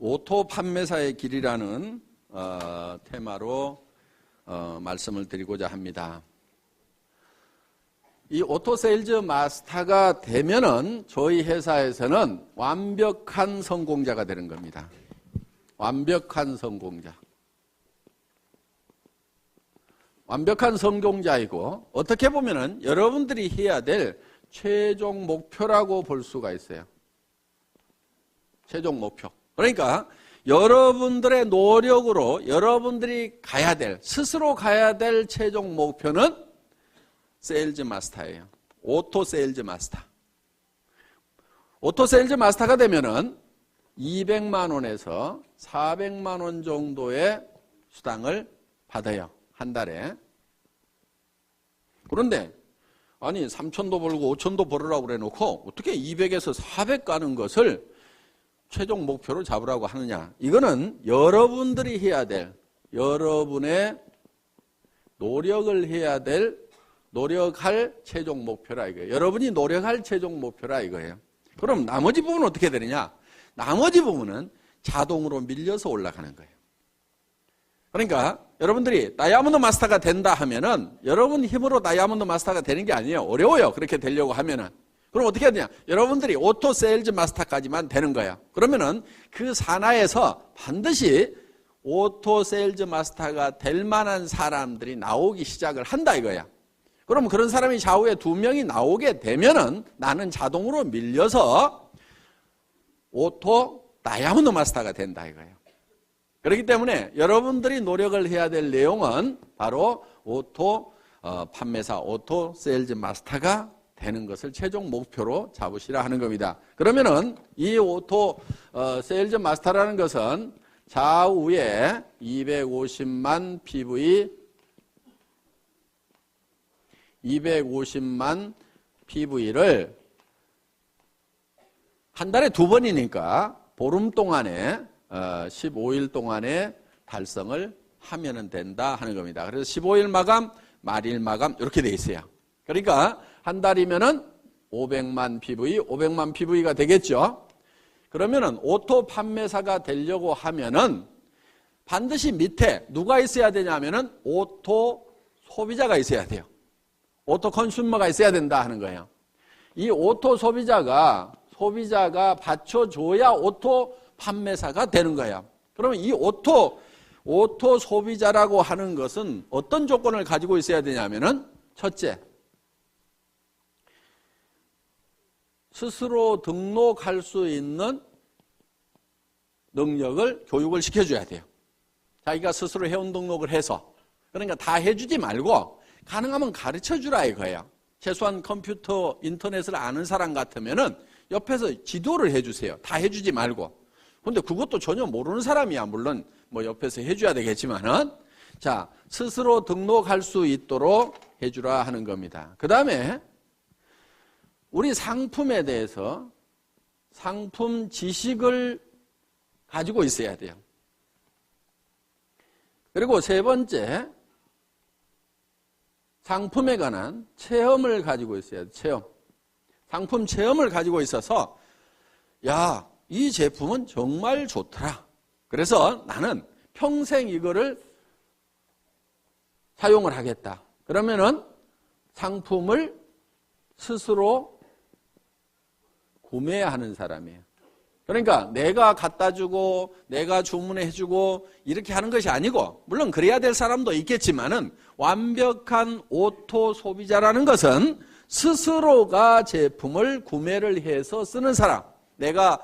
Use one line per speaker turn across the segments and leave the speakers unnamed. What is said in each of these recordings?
오토 판매사의 길이라는 테마로 말씀을 드리고자 합니다. 이 오토 세일즈 마스터가 되면은 저희 회사에서는 완벽한 성공자가 되는 겁니다. 완벽한 성공자. 완벽한 성공자이고 어떻게 보면은 여러분들이 해야 될 최종 목표라고 볼 수가 있어요. 최종 목표. 그러니까 여러분들의 노력으로 여러분들이 가야 될, 스스로 가야 될 최종 목표는 세일즈 마스터예요. 오토 세일즈 마스터. 오토 세일즈 마스터가 되면은 200만 원에서 400만 원 정도의 수당을 받아요. 한 달에. 그런데 아니 3천도 벌고 5천도 벌으라고 그래 놓고 어떻게 200에서 400 가는 것을 최종 목표로 잡으라고 하느냐. 이거는 여러분들이 해야 될, 여러분의 노력을 해야 될, 노력할 최종 목표라 이거예요. 여러분이 노력할 최종 목표라 이거예요. 그럼 나머지 부분은 어떻게 되느냐? 나머지 부분은 자동으로 밀려서 올라가는 거예요. 그러니까 여러분들이 다이아몬드 마스터가 된다 하면은 여러분 힘으로 다이아몬드 마스터가 되는 게 아니에요. 어려워요. 그렇게 되려고 하면은. 그럼 어떻게 해야 되냐? 여러분들이 오토 세일즈 마스터까지만 되는 거예요. 그러면은 그 산하에서 반드시 오토 세일즈 마스터가 될 만한 사람들이 나오기 시작을 한다 이거야. 그럼 그런 사람이 좌우에 2명이 나오게 되면은 나는 자동으로 밀려서 오토 다이아몬드 마스터가 된다 이거예요. 그렇기 때문에 여러분들이 노력을 해야 될 내용은 바로 오토 판매사, 오토 세일즈 마스터가 되는 것을 최종 목표로 잡으시라 하는 겁니다. 그러면은 이 오토 세일즈 마스터라는 것은 좌우에 250만 PV, 250만 PV를 한 달에 2번이니까 보름 동안에 15일 동안에 달성을 하면은 된다 하는 겁니다. 그래서 15일 마감, 말일 마감 이렇게 돼 있어요. 그러니까 한 달이면은 500만 PV, 500만 PV가 되겠죠. 그러면은 오토 판매사가 되려고 하면은 반드시 밑에 누가 있어야 되냐면은 오토 소비자가 있어야 돼요. 오토 컨슈머가 있어야 된다 하는 거예요. 이 오토 소비자가 받쳐줘야 오토 판매사가 되는 거예요. 그러면 이 오토 소비자라고 하는 것은 어떤 조건을 가지고 있어야 되냐면은 첫째, 스스로 등록할 수 있는 능력을 교육을 시켜줘야 돼요. 자기가 스스로 회원 등록을 해서. 그러니까 다 해주지 말고 가능하면 가르쳐주라 이거예요. 최소한 컴퓨터, 인터넷을 아는 사람 같으면은 옆에서 지도를 해주세요. 다 해주지 말고. 근데 그것도 전혀 모르는 사람이야. 물론 뭐 옆에서 해줘야 되겠지만은. 자, 스스로 등록할 수 있도록 해주라 하는 겁니다. 그 다음에 우리 상품에 대해서 상품 지식을 가지고 있어야 돼요. 그리고 세 번째, 상품에 관한 체험을 가지고 있어야 돼요. 체험. 상품 체험을 가지고 있어서 야, 이 제품은 정말 좋더라. 그래서 나는 평생 이거를 사용을 하겠다. 그러면은 상품을 스스로 구매하는 사람이에요. 그러니까 내가 갖다 주고 내가 주문해 주고 이렇게 하는 것이 아니고, 물론 그래야 될 사람도 있겠지만은 완벽한 오토 소비자라는 것은 스스로가 제품을 구매를 해서 쓰는 사람. 내가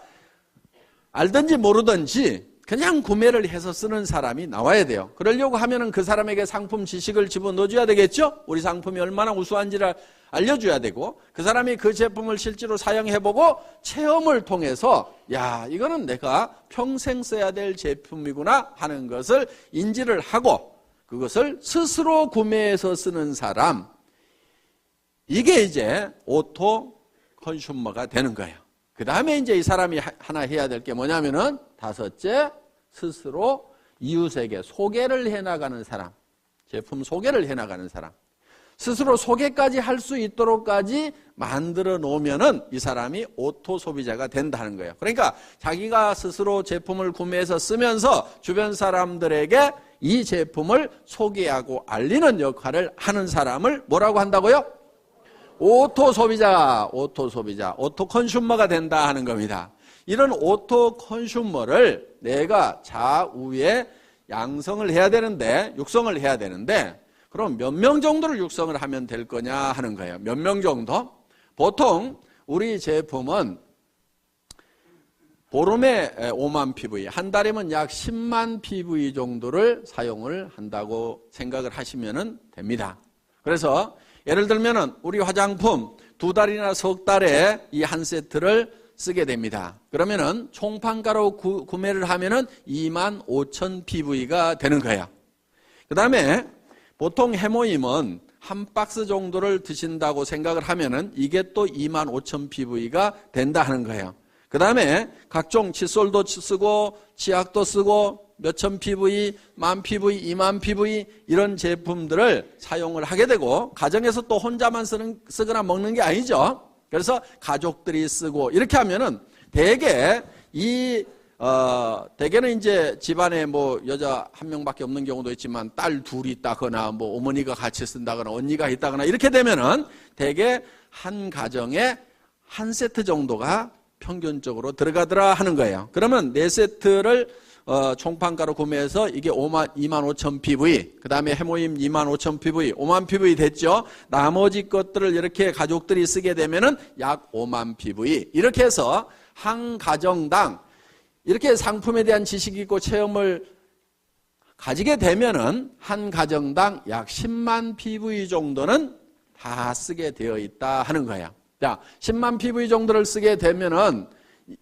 알든지 모르든지 그냥 구매를 해서 쓰는 사람이 나와야 돼요. 그러려고 하면은 그 사람에게 상품 지식을 집어넣어줘야 되겠죠? 우리 상품이 얼마나 우수한지를 알려줘야 되고, 그 사람이 그 제품을 실제로 사용해보고 체험을 통해서 야, 이거는 내가 평생 써야 될 제품이구나 하는 것을 인지를 하고 그것을 스스로 구매해서 쓰는 사람, 이게 이제 오토 컨슈머가 되는 거예요. 그 다음에 이제 이 사람이 하나 해야 될 게 뭐냐면은 다섯째, 스스로 이웃에게 소개를 해나가는 사람, 제품 소개를 해나가는 사람. 스스로 소개까지 할 수 있도록까지 만들어 놓으면은 이 사람이 오토 소비자가 된다는 거예요. 그러니까 자기가 스스로 제품을 구매해서 쓰면서 주변 사람들에게 이 제품을 소개하고 알리는 역할을 하는 사람을 뭐라고 한다고요? 오토 소비자, 오토 컨슈머가 된다 하는 겁니다. 이런 오토 컨슈머를 내가 좌우에 양성을 해야 되는데, 육성을 해야 되는데, 그럼 몇 명 정도를 육성을 하면 될 거냐 하는 거예요. 몇 명 정도? 보통 우리 제품은 보름에 5만 PV, 한 달이면 약 10만 PV 정도를 사용을 한다고 생각을 하시면 됩니다. 그래서 예를 들면은 우리 화장품 2달이나 석 달에 이 한 세트를 쓰게 됩니다. 그러면은 총판가로 구매를 하면은 2만 5천 PV가 되는 거예요. 그 다음에 보통 해모임은 한 박스 정도를 드신다고 생각을 하면은 이게 또 2만 5천 PV가 된다 하는 거예요. 그 다음에 각종 칫솔도 쓰고 치약도 쓰고 몇천 PV, 만 PV, 2만 PV 이런 제품들을 사용을 하게 되고 가정에서 또 혼자만 쓰거나 먹는 게 아니죠. 그래서 가족들이 쓰고 이렇게 하면은 대개는 이제 집안에 뭐 여자 한 명밖에 없는 경우도 있지만 딸 둘이 있다거나 뭐 어머니가 같이 쓴다거나 언니가 있다거나 이렇게 되면은 대개 한 가정에 한 세트 정도가 평균적으로 들어가더라 하는 거예요. 그러면 4세트를 총판가로 구매해서 이게 2만 5천 PV, 그 다음에 해모임 2만 5천 PV, 5만 PV 됐죠? 나머지 것들을 이렇게 가족들이 쓰게 되면은 약 5만 PV. 이렇게 해서 한 가정당 이렇게 상품에 대한 지식이 있고 체험을 가지게 되면은 한 가정당 약 10만 PV 정도는 다 쓰게 되어 있다 하는 거예요. 자, 10만 PV 정도를 쓰게 되면은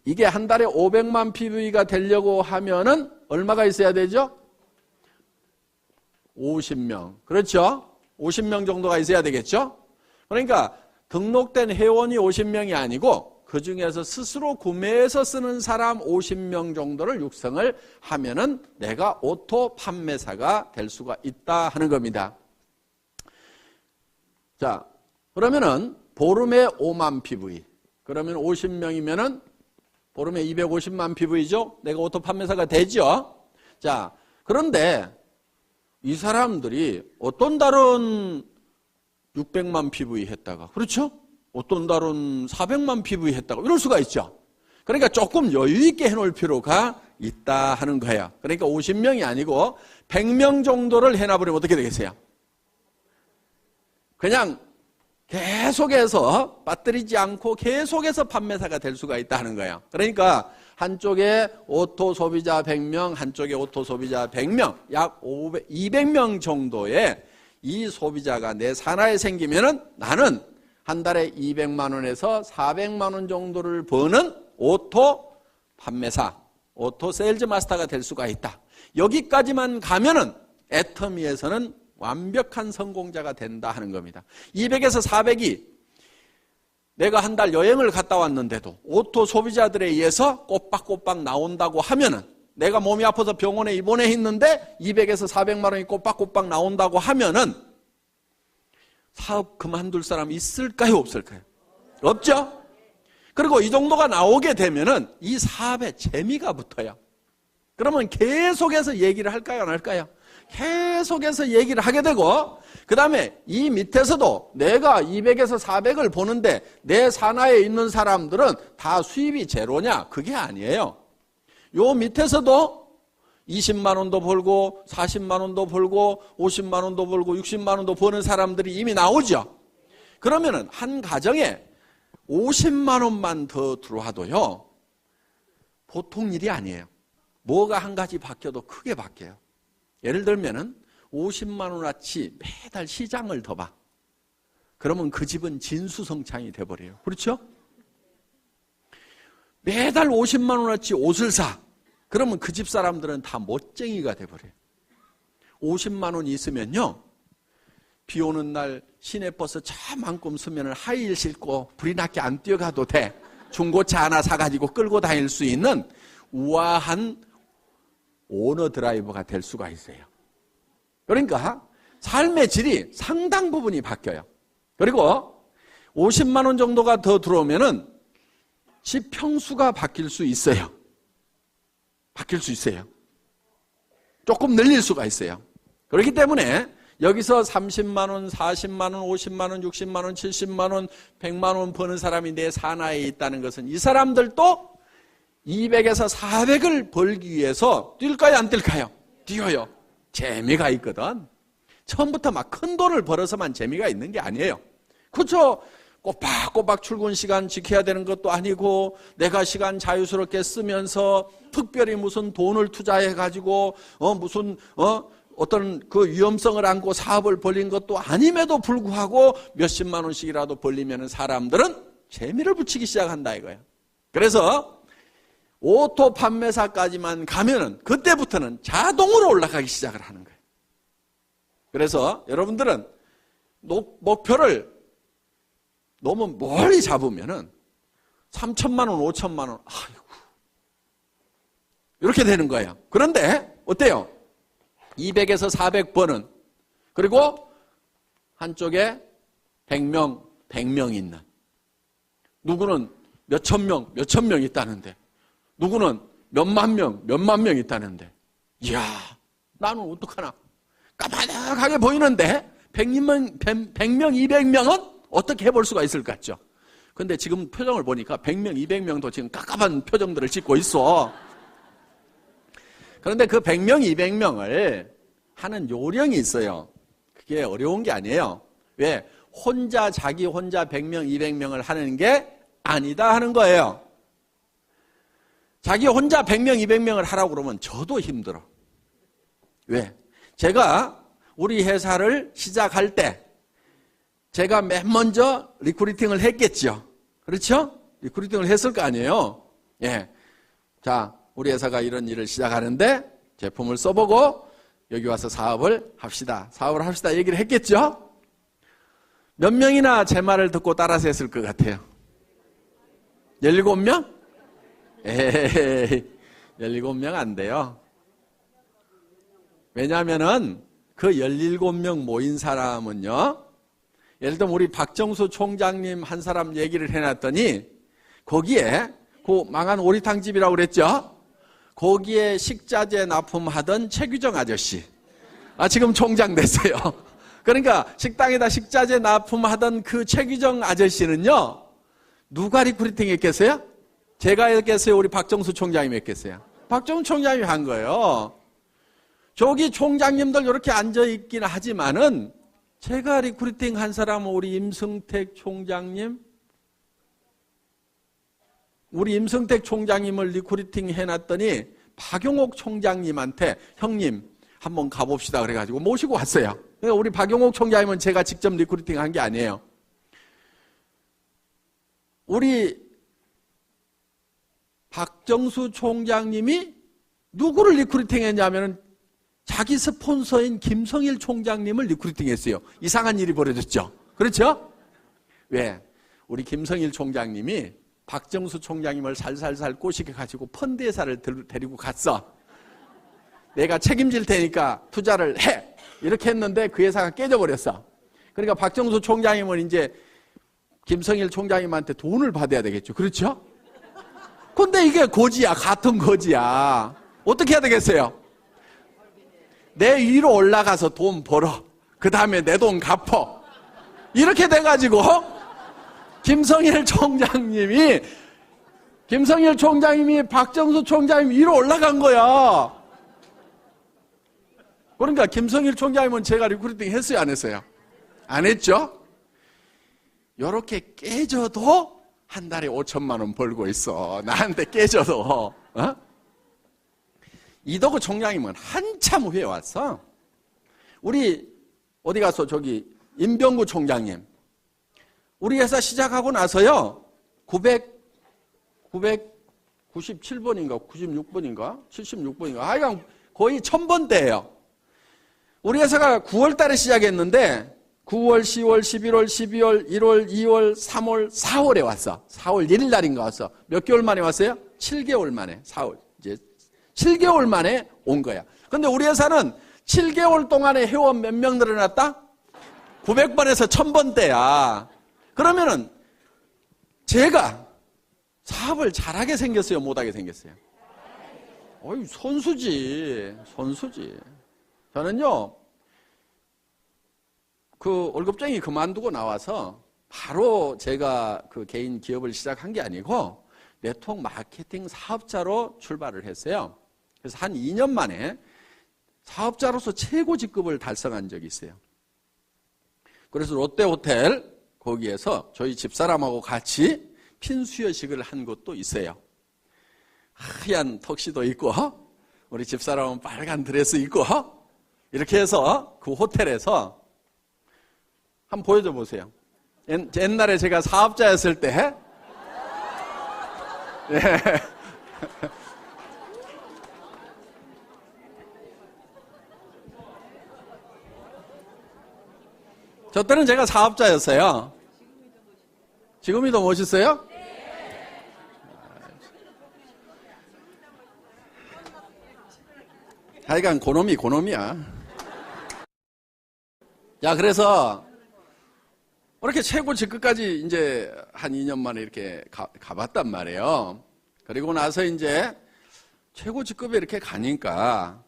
이게 한 달에 500만 PV가 되려고 하면은 얼마가 있어야 되죠? 50명. 그렇죠? 50명 정도가 있어야 되겠죠? 그러니까 등록된 회원이 50명이 아니고 그 중에서 스스로 구매해서 쓰는 사람 50명 정도를 육성을 하면은 내가 오토 판매사가 될 수가 있다 하는 겁니다. 자, 그러면은 보름에 5만 PV. 그러면 50명이면은 보름에 250만 PV죠? 내가 오토 판매사가 되죠? 자, 그런데 이 사람들이 어떤 달은 600만 PV 했다가, 그렇죠? 어떤 달은 400만 PV 했다가, 이럴 수가 있죠? 그러니까 조금 여유있게 해놓을 필요가 있다 하는 거예요. 그러니까 50명이 아니고 100명 정도를 해놔버리면 어떻게 되겠어요? 그냥 계속해서 빠뜨리지 않고 계속해서 판매사가 될 수가 있다는 거예요. 그러니까 한쪽에 오토 소비자 100명, 한쪽에 오토 소비자 100명, 약 200명 정도의 이 소비자가 내 산하에 생기면은 나는 한 달에 200만 원에서 400만 원 정도를 버는 오토 판매사, 오토 세일즈 마스터가 될 수가 있다. 여기까지만 가면은 애터미에서는 완벽한 성공자가 된다 하는 겁니다. 200에서 400이 내가 한 달 여행을 갔다 왔는데도 오토 소비자들에 의해서 꼬박꼬박 나온다고 하면은 내가 몸이 아파서 병원에 입원해 있는데 200에서 400만 원이 꼬박꼬박 나온다고 하면은 사업 그만둘 사람 있을까요? 없을까요? 없죠? 그리고 이 정도가 나오게 되면은 이 사업에 재미가 붙어요. 그러면 계속해서 얘기를 할까요? 안 할까요? 계속해서 얘기를 하게 되고 그 다음에 이 밑에서도 내가 200에서 400을 보는데 내 산하에 있는 사람들은 다 수입이 제로냐? 그게 아니에요. 요 밑에서도 20만 원도 벌고 40만 원도 벌고 50만 원도 벌고 60만 원도 버는 사람들이 이미 나오죠. 그러면은 한 가정에 50만 원만 더 들어와도요 보통 일이 아니에요. 뭐가 한 가지 바뀌어도 크게 바뀌어요. 예를 들면은 50만 원어치 매달 시장을 더 봐. 그러면 그 집은 진수성찬이 돼버려요. 그렇죠? 매달 50만 원어치 옷을 사. 그러면 그 집 사람들은 다 멋쟁이가 돼버려요. 50만 원이 있으면요. 비 오는 날 시내버스 차만큼 쓰면 하이힐 신고 불이 나게 안 뛰어가도 돼. 중고차 하나 사가지고 끌고 다닐 수 있는 우아한 오너 드라이버가 될 수가 있어요. 그러니까 삶의 질이 상당 부분이 바뀌어요. 그리고 50만 원 정도가 더 들어오면은 집 평수가 바뀔 수 있어요. 바뀔 수 있어요. 조금 늘릴 수가 있어요. 그렇기 때문에 여기서 30만 원, 40만 원, 50만 원, 60만 원, 70만 원, 100만 원 버는 사람이 내 산하에 있다는 것은 이 사람들도 200에서 400을 벌기 위해서 뛸까요, 안 뛸까요? 뛰어요. 재미가 있거든. 처음부터 막 큰 돈을 벌어서만 재미가 있는 게 아니에요. 그렇죠? 꼬박꼬박 출근 시간 지켜야 되는 것도 아니고 내가 시간 자유스럽게 쓰면서 특별히 무슨 돈을 투자해가지고 어떤 그 위험성을 안고 사업을 벌린 것도 아님에도 불구하고 몇십만 원씩이라도 벌리면 사람들은 재미를 붙이기 시작한다 이거예요. 그래서 오토 판매사까지만 가면은 그때부터는 자동으로 올라가기 시작을 하는 거예요. 그래서 여러분들은 목표를 너무 멀리 잡으면은 3천만 원, 5천만 원, 아이고. 이렇게 되는 거예요. 그런데 어때요? 200에서 400번은 그리고 한쪽에 100명 있는 누구는 몇천 명 있다는데 누구는 몇만 명 있다는데 이야 나는 어떡하나 까마득하게 보이는데 100명, 200명은 어떻게 해볼 수가 있을 것 같죠? 근데 지금 표정을 보니까 100명, 200명도 지금 깝깝한 표정들을 짓고 있어. 그런데 그 100명, 200명을 하는 요령이 있어요. 그게 어려운 게 아니에요. 왜? 자기 혼자 100명, 200명을 하는 게 아니다 하는 거예요. 자기 혼자 100명, 200명을 하라고 그러면 저도 힘들어. 왜? 제가 우리 회사를 시작할 때 제가 맨 먼저 리크루팅을 했겠죠. 그렇죠? 리크루팅을 했을 거 아니에요. 예. 자, 우리 회사가 이런 일을 시작하는데 제품을 써보고 여기 와서 사업을 합시다. 얘기를 했겠죠? 몇 명이나 제 말을 듣고 따라서 했을 것 같아요? 17명? 에이, 17명 안 돼요. 왜냐하면은 그 17명 모인 사람은요, 예를 들면 우리 박정수 총장님 한 사람 얘기를 해놨더니 거기에 그 망한 오리탕집이라고 그랬죠? 거기에 식자재 납품하던 최규정 아저씨. 지금 총장 됐어요. 그러니까 식당에다 식자재 납품하던 그 최규정 아저씨는요, 누가 리크루팅 했겠어요? 제가 했겠어요? 우리 박정수 총장님이 했겠어요? 박정수 총장님이 한 거예요. 저기 총장님들 이렇게 앉아있긴 하지만은 제가 리크루팅 한 사람은 우리 임승택 총장님, 우리 임승택 총장님을 리크루팅 해놨더니 박용옥 총장님한테 형님 한번 가봅시다 그래가지고 모시고 왔어요. 그러니까 우리 박용옥 총장님은 제가 직접 리크루팅 한 게 아니에요. 우리 박정수 총장님이 누구를 리크루팅 했냐면은 자기 스폰서인 김성일 총장님을 리크루팅 했어요. 이상한 일이 벌어졌죠. 그렇죠? 왜? 우리 김성일 총장님이 박정수 총장님을 살살살 꼬시게가지고 펀드 회사를 데리고 갔어. 내가 책임질 테니까 투자를 해. 이렇게 했는데 그 회사가 깨져버렸어. 그러니까 박정수 총장님은 이제 김성일 총장님한테 돈을 받아야 되겠죠. 그렇죠? 근데 이게 거지야. 같은 거지야. 어떻게 해야 되겠어요? 내 위로 올라가서 돈 벌어. 그 다음에 내 돈 갚어. 이렇게 돼가지고 김성일 총장님이 박정수 총장님 위로 올라간 거야. 그러니까 김성일 총장님은 제가 리크루팅 했어요, 안 했어요? 안 했죠? 이렇게 깨져도 한 달에 5천만 원 벌고 있어. 나한테 깨져도. 이덕우 총장님은 한참 후에 왔어. 우리 어디 가서 저기 임병구 총장님. 우리 회사 시작하고 나서요. 997번인가 96번인가 76번인가 하여간 거의 1000번대예요. 우리 회사가 9월 달에 시작했는데 9월, 10월, 11월, 12월, 1월, 2월, 3월, 4월에 왔어. 4월 1일 날인가 왔어. 몇 개월 만에 왔어요? 7개월 만에. 4월. 이제 7개월 만에 온 거야. 근데 우리 회사는 7개월 동안에 회원 몇 명 늘어났다? 900번에서 1000번대야. 그러면은 제가 사업을 잘하게 생겼어요, 못하게 생겼어요? 어이, 선수지. 저는요, 그 월급쟁이 그만두고 나와서 바로 제가 그 개인 기업을 시작한 게 아니고 네트워크 마케팅 사업자로 출발을 했어요. 그래서 한 2년 만에 사업자로서 최고 직급을 달성한 적이 있어요. 그래서 롯데호텔 거기에서 저희 집사람하고 같이 핀수여식을 한 것도 있어요. 하얀 턱시도 입고 우리 집사람은 빨간 드레스 입고 이렇게 해서 그 호텔에서 한번 보여줘 보세요. 옛날에 제가 사업자였을 때 네. 저 때는 제가 사업자였어요. 지금이 더 멋있어요? 하여간 고놈이야. 자, 그래서 이렇게 최고 직급까지 이제 한 2년 만에 이렇게 가봤단 말이에요. 그리고 나서 이제 최고 직급에 이렇게 가니까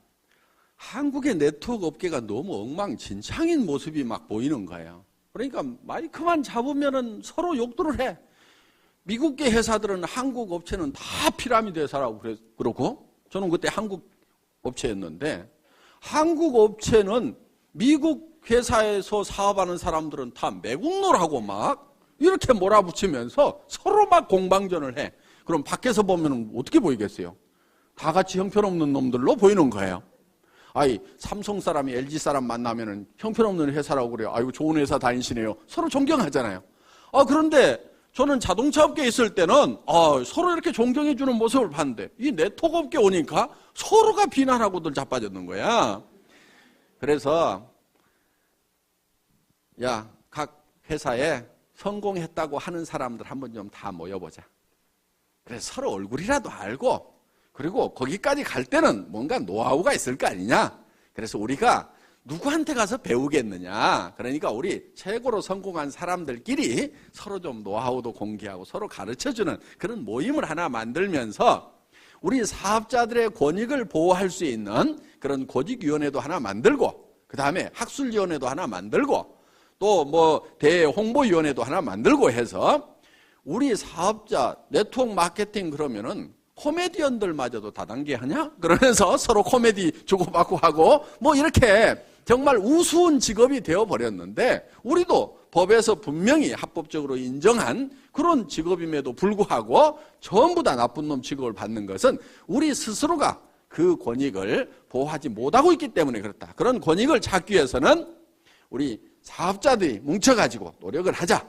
한국의 네트워크 업계가 너무 엉망진창인 모습이 막 보이는 거예요. 그러니까 마이크만 잡으면은 서로 욕들을 해. 미국계 회사들은 한국 업체는 다 피라미드 회사라고 그러고, 저는 그때 한국 업체였는데, 한국 업체는 미국 회사에서 사업하는 사람들은 다 매국노라고 막 이렇게 몰아붙이면서 서로 막 공방전을 해. 그럼 밖에서 보면 어떻게 보이겠어요? 다 같이 형편없는 놈들로 보이는 거예요. 아이, 삼성 사람이 LG 사람 만나면은 형편없는 회사라고 그래요. 아이고, 좋은 회사 다니시네요. 서로 존경하잖아요. 그런데 저는 자동차 업계에 있을 때는 서로 이렇게 존경해주는 모습을 봤는데, 이 네트워크 업계에 오니까 서로가 비난하고들 자빠졌는 거야. 그래서 야, 각 회사에 성공했다고 하는 사람들 한번 좀 다 모여보자. 그래서 서로 얼굴이라도 알고, 그리고 거기까지 갈 때는 뭔가 노하우가 있을 거 아니냐. 그래서 우리가 누구한테 가서 배우겠느냐. 그러니까 우리 최고로 성공한 사람들끼리 서로 좀 노하우도 공개하고 서로 가르쳐주는 그런 모임을 하나 만들면서 우리 사업자들의 권익을 보호할 수 있는 그런 고직위원회도 하나 만들고, 그 다음에 학술위원회도 하나 만들고, 또 뭐 대홍보위원회도 하나 만들고 해서 우리 사업자 네트워크 마케팅 그러면은 코미디언들마저도 다단계 하냐? 그러면서 서로 코미디 주고받고 하고 뭐 이렇게 정말 우스운 직업이 되어버렸는데, 우리도 법에서 분명히 합법적으로 인정한 그런 직업임에도 불구하고 전부 다 나쁜 놈 취급을 받는 것은 우리 스스로가 그 권익을 보호하지 못하고 있기 때문에 그렇다. 그런 권익을 찾기 위해서는 우리 사업자들이 뭉쳐가지고 노력을 하자.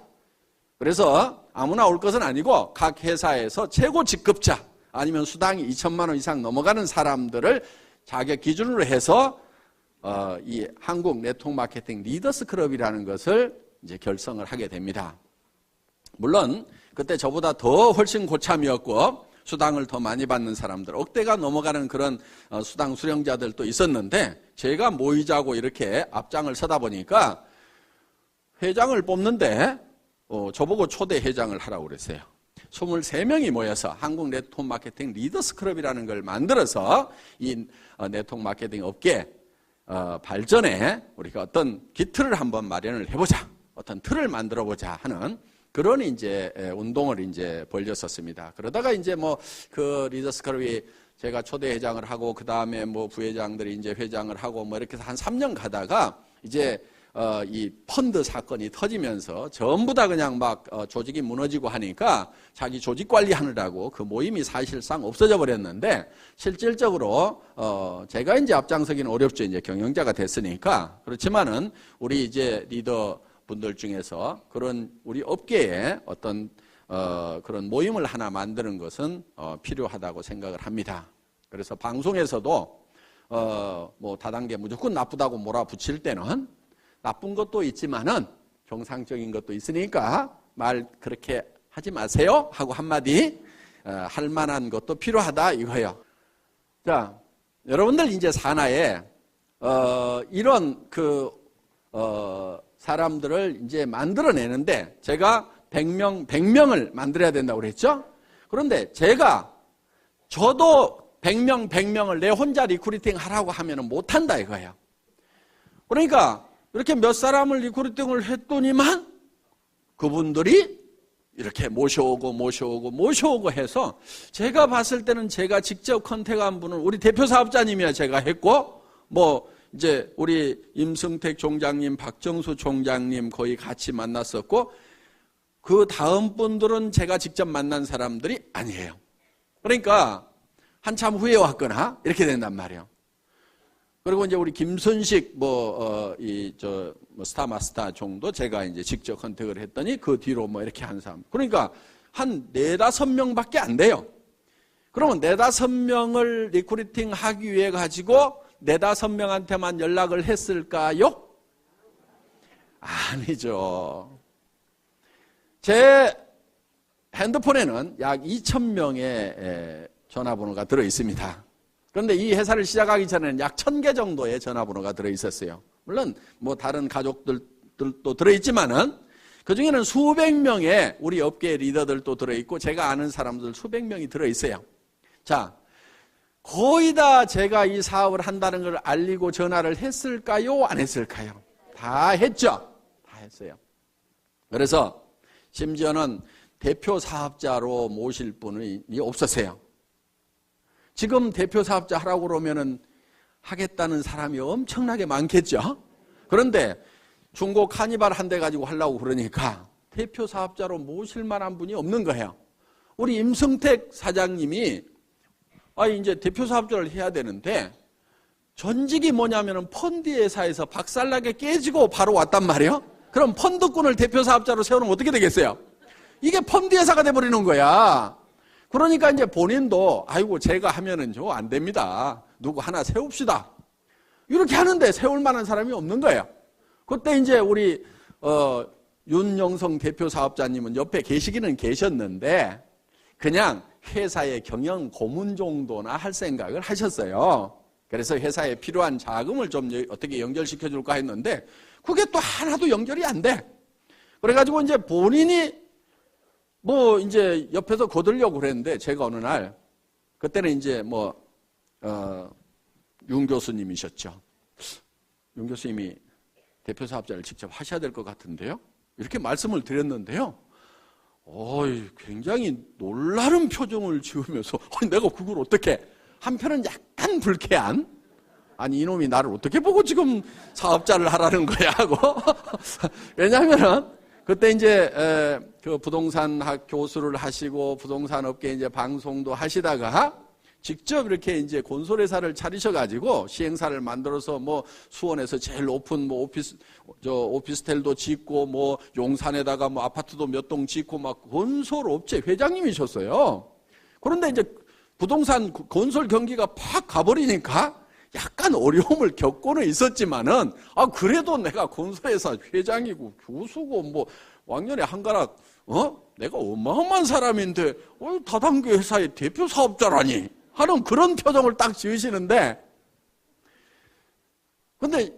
그래서 아무나 올 것은 아니고 각 회사에서 최고 직급자 아니면 수당이 2천만 원 이상 넘어가는 사람들을 자격 기준으로 해서 이 한국 네트워크 마케팅 리더스 클럽이라는 것을 이제 결성을 하게 됩니다. 물론 그때 저보다 더 훨씬 고참이었고 수당을 더 많이 받는 사람들, 억대가 넘어가는 그런 수당 수령자들도 있었는데, 제가 모이자고 이렇게 앞장을 서다 보니까 회장을 뽑는데 저보고 초대 회장을 하라고 그랬어요. 23명이 모여서 한국 네트워크 마케팅 리더스 클럽이라는 걸 만들어서 이 네트워크 마케팅 업계 발전에 우리가 어떤 기틀을 한번 마련을 해보자, 어떤 틀을 만들어보자 하는 그런 이제 운동을 이제 벌였었습니다. 그러다가 이제 뭐 그 리더스 클럽이 제가 초대 회장을 하고 그 다음에 뭐 부회장들이 이제 회장을 하고 뭐 이렇게 해서 한 3년 가다가 이제 이 펀드 사건이 터지면서 전부 다 그냥 막 조직이 무너지고 하니까 자기 조직 관리하느라고 그 모임이 사실상 없어져 버렸는데, 실질적으로 제가 이제 앞장서기는 어렵죠. 이제 경영자가 됐으니까. 그렇지만은 우리 이제 리더 분들 중에서 그런 우리 업계에 어떤 그런 모임을 하나 만드는 것은 필요하다고 생각을 합니다. 그래서 방송에서도 뭐 다단계 무조건 나쁘다고 몰아붙일 때는 나쁜 것도 있지만은 정상적인 것도 있으니까 말 그렇게 하지 마세요 하고 한마디 할 만한 것도 필요하다 이거예요. 자, 여러분들 이제 산하에 이런 사람들을 이제 만들어내는데 제가 100명을 만들어야 된다고 그랬죠? 그런데 저도 100명을 내 혼자 리크루팅 하라고 하면 못한다 이거예요. 그러니까 이렇게 몇 사람을 리크루팅을 했더니만 그분들이 이렇게 모셔오고 해서 제가 봤을 때는 제가 직접 컨택한 분은 우리 대표 사업자님이야 제가 했고 뭐 이제 우리 임승택 총장님, 박정수 총장님 거의 같이 만났었고 그 다음 분들은 제가 직접 만난 사람들이 아니에요. 그러니까 한참 후에 왔거나 이렇게 된단 말이에요. 그리고 이제 우리 김순식 스타마스터 정도 제가 이제 직접 컨택을 했더니 그 뒤로 뭐 이렇게 한 사람. 그러니까 한 4-5명밖에 안 돼요. 그러면 4-5명을 리크루팅 하기 위해 가지고 4-5명한테만 연락을 했을까요? 아니죠. 제 핸드폰에는 약 2,000명의 전화번호가 들어 있습니다. 그런데 이 회사를 시작하기 전에는 약 1,000개 정도의 전화번호가 들어 있었어요. 물론 뭐 다른 가족들도 들어 있지만은 그 중에는 수백 명의 우리 업계 리더들도 들어 있고 제가 아는 사람들 수백 명이 들어 있어요. 자, 거의 다 제가 이 사업을 한다는 걸 알리고 전화를 했을까요? 안 했을까요? 다 했죠. 다 했어요. 그래서 심지어는 대표 사업자로 모실 분이 없었어요. 지금 대표 사업자 하라고 그러면은 하겠다는 사람이 엄청나게 많겠죠. 그런데 중고 카니발 한 대 가지고 하려고 그러니까 대표 사업자로 모실 만한 분이 없는 거예요. 우리 임승택 사장님이 이제 대표 사업자를 해야 되는데 전직이 뭐냐면은 펀드 회사에서 박살나게 깨지고 바로 왔단 말이에요. 그럼 펀드꾼을 대표 사업자로 세우면 어떻게 되겠어요? 이게 펀드 회사가 돼버리는 거야. 그러니까 이제 본인도 아이고 제가 하면은 안 됩니다. 누구 하나 세웁시다. 이렇게 하는데 세울 만한 사람이 없는 거예요. 그때 이제 우리 윤영성 대표 사업자님은 옆에 계시기는 계셨는데 그냥 회사의 경영 고문 정도나 할 생각을 하셨어요. 그래서 회사에 필요한 자금을 좀 어떻게 연결시켜 줄까 했는데 그게 또 하나도 연결이 안 돼. 그래가지고 이제 본인이 이제 옆에서 거들려고 그랬는데 제가 어느 날 그때는 이제 윤 교수님이셨죠. 윤 교수님이 대표 사업자를 직접 하셔야 될 것 같은데요. 이렇게 말씀을 드렸는데요. 굉장히 놀라운 표정을 지으면서 내가 그걸 어떻게 한편은 약간 불쾌한 아니 이놈이 나를 어떻게 보고 지금 사업자를 하라는 거야 하고 왜냐하면은 그때 이제 그 부동산 학 교수를 하시고 부동산 업계 이제 방송도 하시다가 직접 이렇게 이제 건설회사를 차리셔가지고 시행사를 만들어서 수원에서 제일 높은 오피스텔도 짓고 용산에다가 아파트도 몇 동 짓고 건설업체 회장님이셨어요. 그런데 이제 부동산 건설 경기가 팍 가버리니까 약간 어려움을 겪고는 있었지만은 그래도 내가 건설회사 회장이고 교수고 왕년에 한가락 내가 어마어마한 사람인데 다단계 회사의 대표 사업자라니 하는 그런 표정을 딱 지으시는데 근데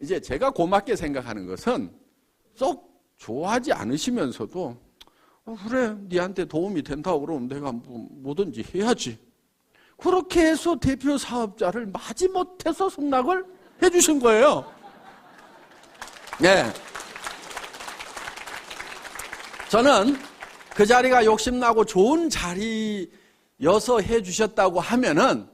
이제 제가 고맙게 생각하는 것은 썩 좋아하지 않으시면서도 그래 니한테 도움이 된다고 그러면 내가 뭐든지 해야지. 그렇게 해서 대표 사업자를 마지못해서 승낙을 해주신 거예요. 네. 저는 그 자리가 욕심나고 좋은 자리여서 해주셨다고 하면은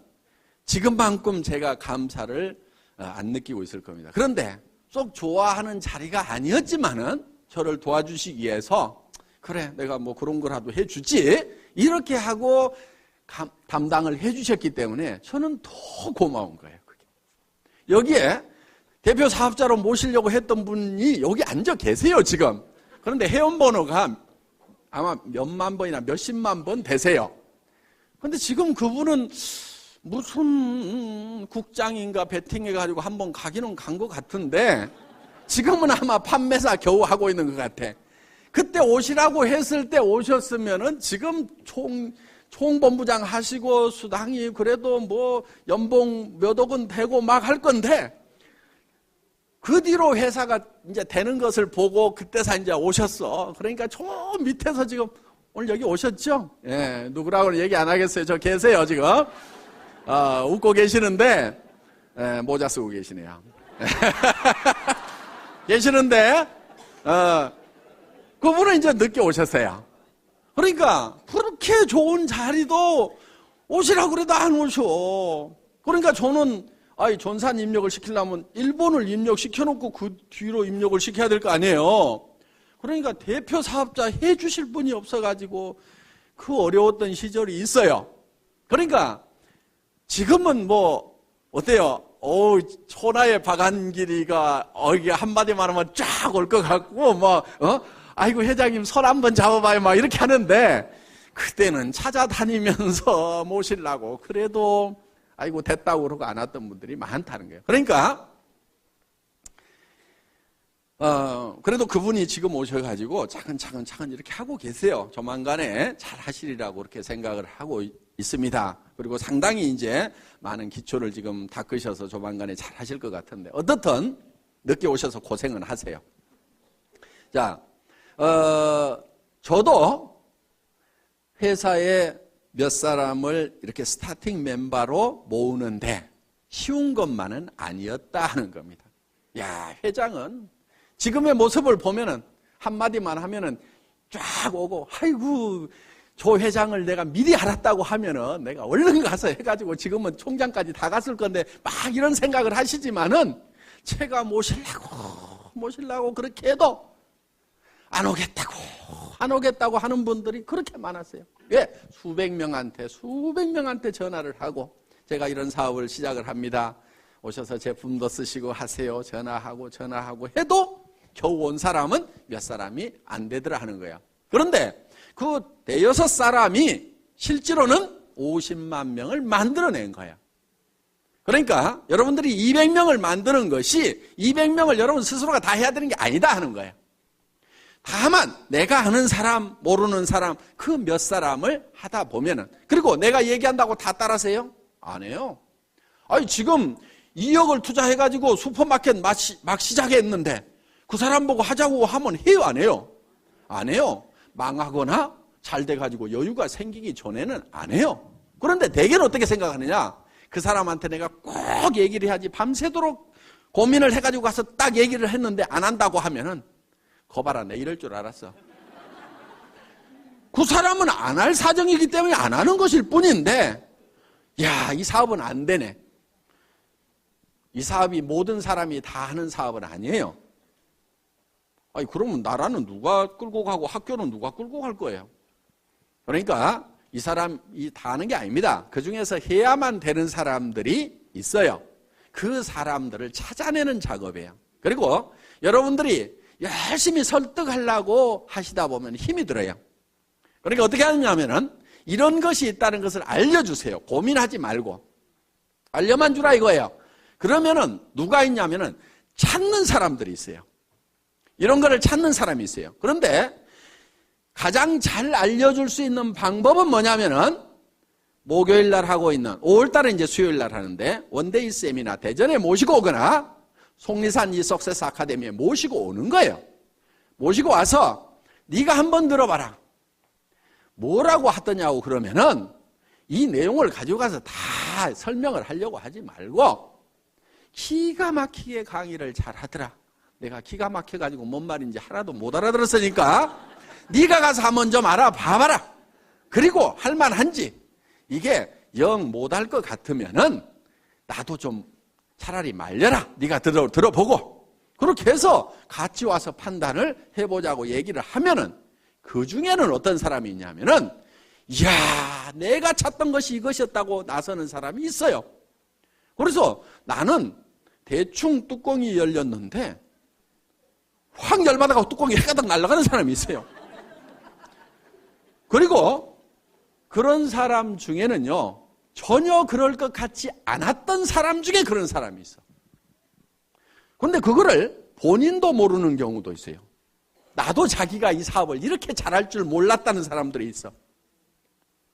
지금만큼 제가 감사를 안 느끼고 있을 겁니다. 그런데 쏙 좋아하는 자리가 아니었지만은 저를 도와주시기 위해서 그래 내가 그런 거라도 해주지 이렇게 하고 담당을 해주셨기 때문에 저는 더 고마운 거예요. 그게. 여기에 대표 사업자로 모시려고 했던 분이 여기 앉아 계세요 지금. 그런데 회원번호가 아마 몇만 번이나 몇십만 번 되세요. 그런데 지금 그분은 무슨 국장인가 베팅해가지고 한번 가기는 간 것 같은데 지금은 아마 판매사 겨우 하고 있는 것 같아. 그때 오시라고 했을 때 오셨으면은 지금 총본부장 하시고 수당이 그래도 연봉 몇 억은 되고 막 할 건데 그 뒤로 회사가 이제 되는 것을 보고 그때서 이제 오셨어. 그러니까 저 밑에서 지금 오늘 여기 오셨죠? 예, 누구라고는 얘기 안 하겠어요. 저 계세요, 지금. 웃고 계시는데, 모자 쓰고 계시네요. 계시는데, 그분은 이제 늦게 오셨어요. 그러니까, 그렇게 좋은 자리도 오시라고 그래도 안 오셔. 그러니까 저는, 전산 입력을 시키려면 일본을 입력시켜놓고 그 뒤로 입력을 시켜야 될 거 아니에요. 그러니까 대표 사업자 해 주실 분이 없어가지고 그 어려웠던 시절이 있어요. 그러니까 지금은 뭐, 어때요? 천하의 박한길이가, 이게 한마디만 하면 쫙 올 것 같고, 아이고, 회장님 손 한번 잡아봐요. 막 이렇게 하는데, 그때는 찾아다니면서 모시려고, 그래도, 아이고, 됐다고 그러고 안 왔던 분들이 많다는 거예요. 그러니까, 그래도 그분이 지금 오셔가지고 차근차근 이렇게 하고 계세요. 조만간에 잘 하시리라고 그렇게 생각을 하고 있습니다. 그리고 상당히 이제 많은 기초를 지금 닦으셔서 조만간에 잘 하실 것 같은데, 어떻든 늦게 오셔서 고생은 하세요. 자, 저도 회사에 몇 사람을 이렇게 스타팅 멤버로 모으는데 쉬운 것만은 아니었다 하는 겁니다. 야, 회장은 지금의 모습을 보면은 한마디만 하면은 쫙 오고, 아이고, 조 회장을 내가 미리 알았다고 하면은 내가 얼른 가서 해가지고 지금은 총장까지 다 갔을 건데 막 이런 생각을 하시지만은 제가 모시려고 그렇게 해도 안 오겠다고 하는 분들이 그렇게 많았어요. 왜? 수백 명한테 전화를 하고 제가 이런 사업을 시작을 합니다. 오셔서 제품도 쓰시고 하세요. 전화하고 해도 겨우 온 사람은 몇 사람이 안 되더라 하는 거야. 그런데 그 대여섯 사람이 실제로는 50만 명을 만들어낸 거야. 그러니까 여러분들이 200명을 만드는 것이 200명을 여러분 스스로가 다 해야 되는 게 아니다 하는 거야. 다만 내가 아는 사람, 모르는 사람, 그 몇 사람을 하다 보면은, 그리고 내가 얘기한다고 다 따라서요? 안 해요. 지금 2억을 투자해가지고 슈퍼마켓 막 시작했는데 그 사람 보고 하자고 하면 해요, 안 해요? 안 해요. 망하거나 잘 돼가지고 여유가 생기기 전에는 안 해요. 그런데 대개는 어떻게 생각하느냐? 그 사람한테 내가 꼭 얘기를 해야지, 밤새도록 고민을 해가지고 가서 딱 얘기를 했는데 안 한다고 하면은, 거봐라, 내 이럴 줄 알았어. 그 사람은 안 할 사정이기 때문에 안 하는 것일 뿐인데, 야, 이 사업은 안 되네. 이 사업이 모든 사람이 다 하는 사업은 아니에요. 그러면 나라는 누가 끌고 가고 학교는 누가 끌고 갈 거예요? 그러니까 이 사람이 다 하는 게 아닙니다. 그 중에서 해야만 되는 사람들이 있어요. 그 사람들을 찾아내는 작업이에요. 그리고 여러분들이 열심히 설득하려고 하시다 보면 힘이 들어요. 그러니까 어떻게 하느냐면은 이런 것이 있다는 것을 알려주세요. 고민하지 말고. 알려만 주라 이거예요. 그러면은 누가 있냐면은 찾는 사람들이 있어요. 이런 거를 찾는 사람이 있어요. 그런데 가장 잘 알려줄 수 있는 방법은 뭐냐면은 목요일 날 하고 있는 5월 달에 이제 수요일 날 하는데 원데이 세미나 대전에 모시고 오거나 속리산 이 석세스 아카데미에 모시고 오는 거예요. 모시고 와서 네가 한번 들어봐라. 뭐라고 하더냐고 그러면은 이 내용을 가지고 가서 다 설명을 하려고 하지 말고 기가 막히게 강의를 잘 하더라. 내가 기가 막혀가지고 뭔 말인지 하나도 못 알아들었으니까 네가 가서 한번 좀 알아봐봐라. 그리고 할만한지, 이게 영 못할 것 같으면은 나도 좀 차라리 말려라. 네가 들어보고. 그렇게 해서 같이 와서 판단을 해보자고 얘기를 하면은 그 중에는 어떤 사람이 있냐면은, 이야, 내가 찾던 것이 이것이었다고 나서는 사람이 있어요. 그래서 나는 대충 뚜껑이 열렸는데 확 열받아가고 뚜껑이 해가닥 날아가는 사람이 있어요. 그리고 그런 사람 중에는요, 전혀 그럴 것 같지 않았던 사람 중에 그런 사람이 있어. 그런데 그거를 본인도 모르는 경우도 있어요. 나도 자기가 이 사업을 이렇게 잘할 줄 몰랐다는 사람들이 있어.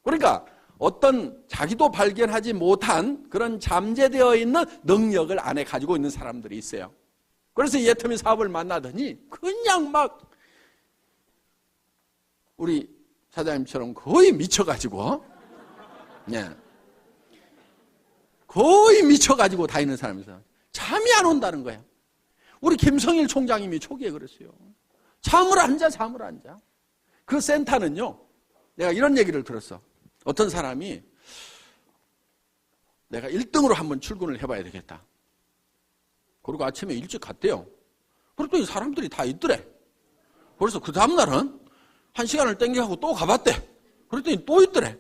그러니까 어떤 자기도 발견하지 못한 그런 잠재되어 있는 능력을 안에 가지고 있는 사람들이 있어요. 그래서 이 애터미 사업을 만나더니 그냥 막 우리 사장님처럼 거의 미쳐가지고, 예. 거의 미쳐가지고 다니는 사람이서 잠이 안 온다는 거야. 우리 김성일 총장님이 초기에 그랬어요. 잠을 안 자, 잠을 안 자. 그 센터는요, 내가 이런 얘기를 들었어. 어떤 사람이 내가 1등으로 한번 출근을 해봐야 되겠다. 그리고 아침에 일찍 갔대요. 그랬더니 사람들이 다 있더래. 그래서 그 다음날은 1시간을 땡겨가고 또 가봤대. 그랬더니 또 있더래.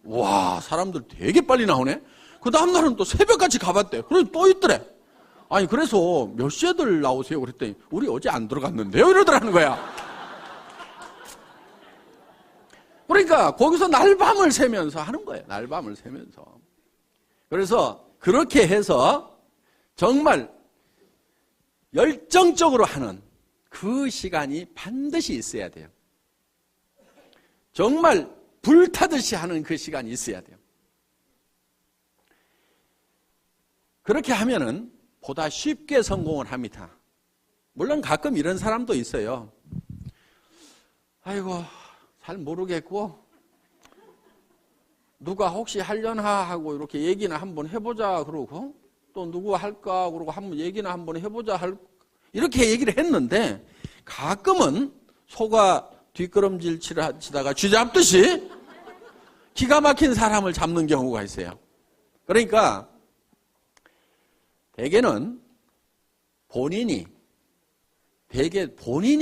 와, 사람들 되게 빨리 나오네. 그 다음날은 또 새벽같이 가봤대. 그래서 또 있더래. 아니, 그래서 몇 시에들 나오세요? 그랬더니 우리 어제 안 들어갔는데요? 이러더라는 거야. 그러니까 거기서 날밤을 새면서 하는 거예요. 날밤을 새면서. 그래서 그렇게 해서 정말 열정적으로 하는 그 시간이 반드시 있어야 돼요. 정말 불타듯이 하는 그 시간이 있어야 돼요. 그렇게 하면은 보다 쉽게 성공을 합니다. 물론 가끔 이런 사람도 있어요. 아이고, 잘 모르겠고 누가 혹시 하려나 하고 이렇게 얘기나 한번 해보자 그러고 또 누구 할까 그러고 한번 얘기나 한번 해보자 이렇게 얘기를 했는데 가끔은 소가 뒷걸음질 치다가 쥐 잡듯이 기가 막힌 사람을 잡는 경우가 있어요. 그러니까 대개는 본인이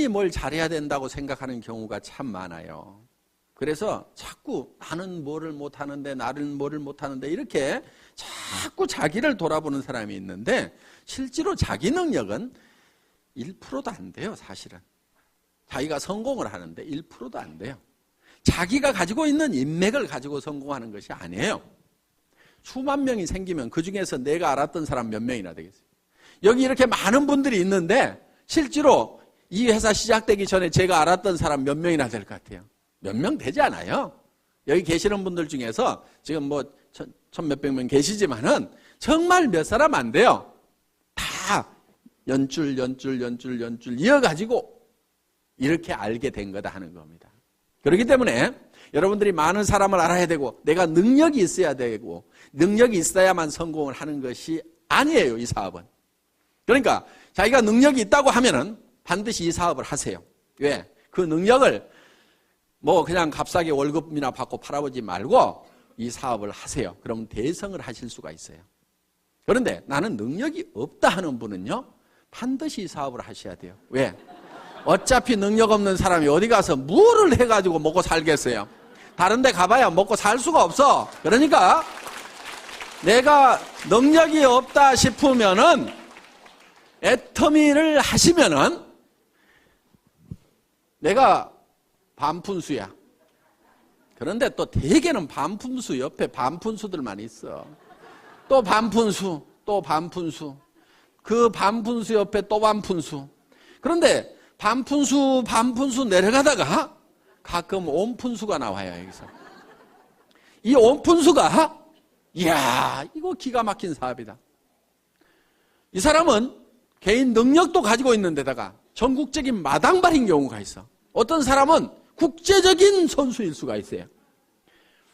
뭘 잘해야 된다고 생각하는 경우가 참 많아요. 그래서 자꾸 나는 뭐를 못하는데 나는 뭐를 못하는데 이렇게 자꾸 자기를 돌아보는 사람이 있는데 실제로 자기 능력은 1%도 안 돼요. 사실은. 자기가 성공을 하는데 1%도 안 돼요. 자기가 가지고 있는 인맥을 가지고 성공하는 것이 아니에요. 수만 명이 생기면 그중에서 내가 알았던 사람 몇 명이나 되겠어요. 여기 이렇게 많은 분들이 있는데 실제로 이 회사 시작되기 전에 제가 알았던 사람 몇 명이나 될 것 같아요. 몇 명 되지 않아요. 여기 계시는 분들 중에서 지금 뭐 천 몇백 명 계시지만은 정말 몇 사람 안 돼요. 다 연줄 이어가지고 이렇게 알게 된 거다 하는 겁니다. 그렇기 때문에 여러분들이 많은 사람을 알아야 되고 내가 능력이 있어야 되고 능력이 있어야만 성공을 하는 것이 아니에요. 이 사업은. 그러니까 자기가 능력이 있다고 하면은 반드시 이 사업을 하세요. 왜? 그 능력을 뭐 그냥 값싸게 월급이나 받고 팔아보지 말고 이 사업을 하세요. 그러면 대성을 하실 수가 있어요. 그런데 나는 능력이 없다 하는 분은요, 반드시 이 사업을 하셔야 돼요. 왜? 어차피 능력 없는 사람이 어디 가서 뭐를 해가지고 먹고 살겠어요? 다른 데 가봐야 먹고 살 수가 없어. 그러니까 내가 능력이 없다 싶으면은 애터미를 하시면은 내가 반푼수야. 그런데 또 대개는 반푼수 옆에 반푼수들만 있어. 또 반푼수, 또 반푼수. 그 반푼수 옆에 또 반푼수. 그런데 반푼수 내려가다가 가끔 온푼수가 나와요, 여기서. 이 온푼수가, 이야, 이거 기가 막힌 사업이다. 이 사람은 개인 능력도 가지고 있는 데다가 전국적인 마당발인 경우가 있어. 어떤 사람은 국제적인 선수일 수가 있어요.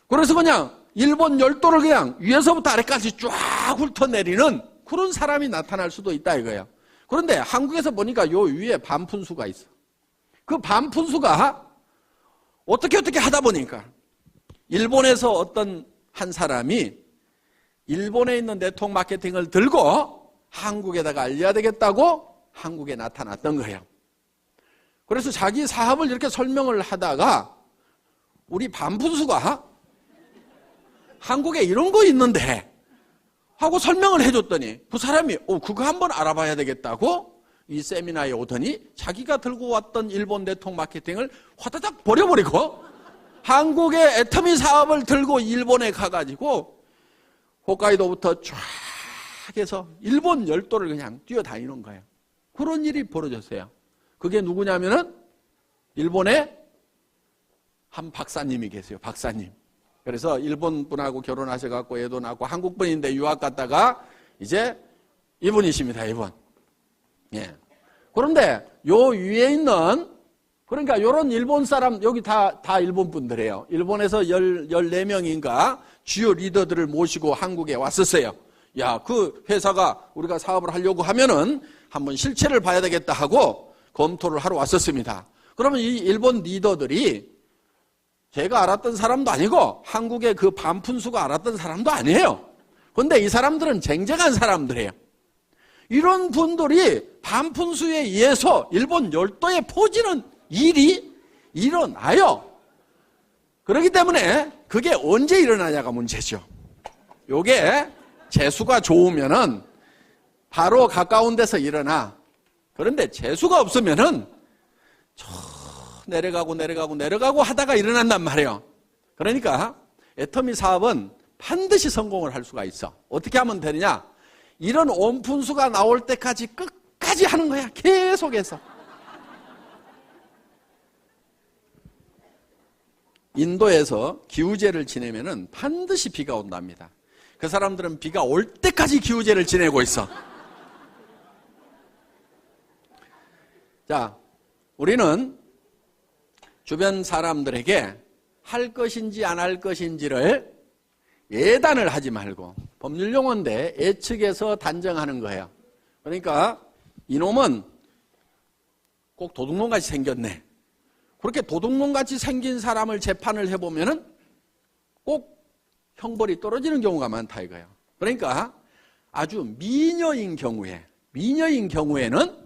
그래서 그냥 일본 열도를 그냥 위에서부터 아래까지 쫙 훑어내리는 그런 사람이 나타날 수도 있다 이거예요. 그런데 한국에서 보니까 요 위에 반푼수가 있어. 그 반푼수가 어떻게 하다 보니까 일본에서 어떤 한 사람이 일본에 있는 네트워크 마케팅을 들고 한국에다가 알려야 되겠다고 한국에 나타났던 거예요. 그래서 자기 사업을 이렇게 설명을 하다가 우리 반푼수가 한국에 이런 거 있는데 하고 설명을 해줬더니 그 사람이 그거 한번 알아봐야 되겠다고 이 세미나에 오더니 자기가 들고 왔던 일본 네트워크 마케팅을 화다닥 버려버리고 한국의 애터미 사업을 들고 일본에 가가지고 홋카이도부터 쫙 해서 일본 열도를 그냥 뛰어다니는 거예요. 그런 일이 벌어졌어요. 그게 누구냐면은 일본에 한 박사님이 계세요. 박사님. 그래서 일본 분하고 결혼하셔갖고 애도 낳고 한국 분인데 유학 갔다가 이제 이분이십니다. 이분. 예. 그런데 요 위에 있는, 그러니까 요런 일본 사람, 여기 다 일본 분들이에요. 일본에서 14명인가 주요 리더들을 모시고 한국에 왔었어요. 야, 그 회사가 우리가 사업을 하려고 하면은 한번 실체를 봐야 되겠다 하고 검토를 하러 왔었습니다. 그러면 이 일본 리더들이 제가 알았던 사람도 아니고 한국의 그 반푼수가 알았던 사람도 아니에요. 그런데 이 사람들은 쟁쟁한 사람들이에요. 이런 분들이 반푼수에 의해서 일본 열도에 퍼지는 일이 일어나요. 그렇기 때문에 그게 언제 일어나냐가 문제죠. 요게 재수가 좋으면은 바로 가까운 데서 일어나. 그런데 재수가 없으면은 내려가고 하다가 일어난단 말이에요. 그러니까 애터미 사업은 반드시 성공을 할 수가 있어. 어떻게 하면 되느냐? 이런 온푼수가 나올 때까지 끝까지 하는 거야. 계속해서. 인도에서 기우제를 지내면은 반드시 비가 온답니다. 그 사람들은 비가 올 때까지 기우제를 지내고 있어. 자, 우리는 주변 사람들에게 할 것인지 안 할 것인지를 예단을 하지 말고, 법률용어인데 예측해서 단정하는 거예요. 그러니까 이놈은 꼭 도둑놈같이 생겼네. 그렇게 도둑놈같이 생긴 사람을 재판을 해보면은 꼭 형벌이 떨어지는 경우가 많다 이거예요. 그러니까 아주 미녀인 경우에는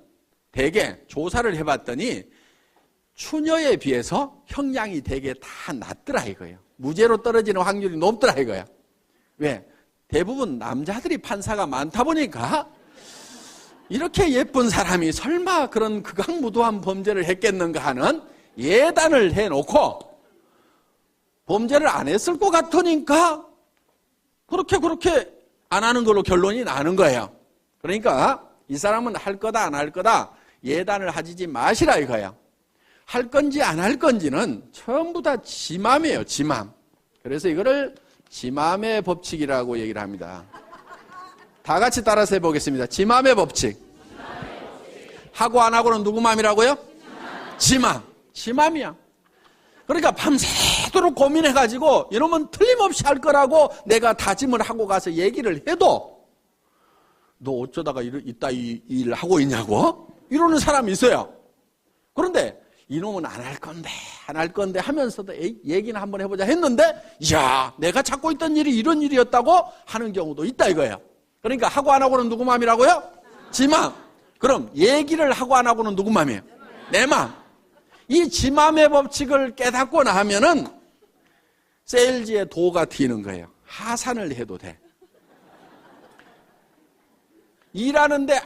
대개 조사를 해봤더니 추녀에 비해서 형량이 되게 다 낮더라 이거예요. 무죄로 떨어지는 확률이 높더라 이거예요. 왜? 대부분 남자들이 판사가 많다 보니까 이렇게 예쁜 사람이 설마 그런 극악무도한 범죄를 했겠는가 하는 예단을 해놓고 범죄를 안 했을 것 같으니까 그렇게 안 하는 걸로 결론이 나는 거예요. 그러니까 이 사람은 할 거다 안 할 거다 예단을 하지 마시라 이거예요. 할 건지 안 할 건지는 전부 다 지 맘이에요. 지 맘. 그래서 이거를 지 맘의 법칙이라고 얘기를 합니다. 다 같이 따라서 해보겠습니다. 지 맘의 법칙. 하고 안 하고는 누구 맘이라고요? 지 맘. 지 맘이야. 그러니까 밤새도록 고민해가지고 이러면 틀림없이 할 거라고 내가 다짐을 하고 가서 얘기를 해도 너 어쩌다가 이따 이 일 하고 있냐고? 이러는 사람이 있어요. 그런데 이놈은 안 할 건데 하면서도 얘기는 한번 해보자 했는데 이야 내가 찾고 있던 일이 이런 일이었다고 하는 경우도 있다 이거예요. 그러니까 하고 안 하고는 누구 맘이라고요? 지 맘. 그럼 얘기를 하고 안 하고는 누구 맘이에요? 내 맘. 이 지 맘의 법칙을 깨닫고 나면은 세일즈의 도가 튀는 거예요. 하산을 해도 돼. 일하는데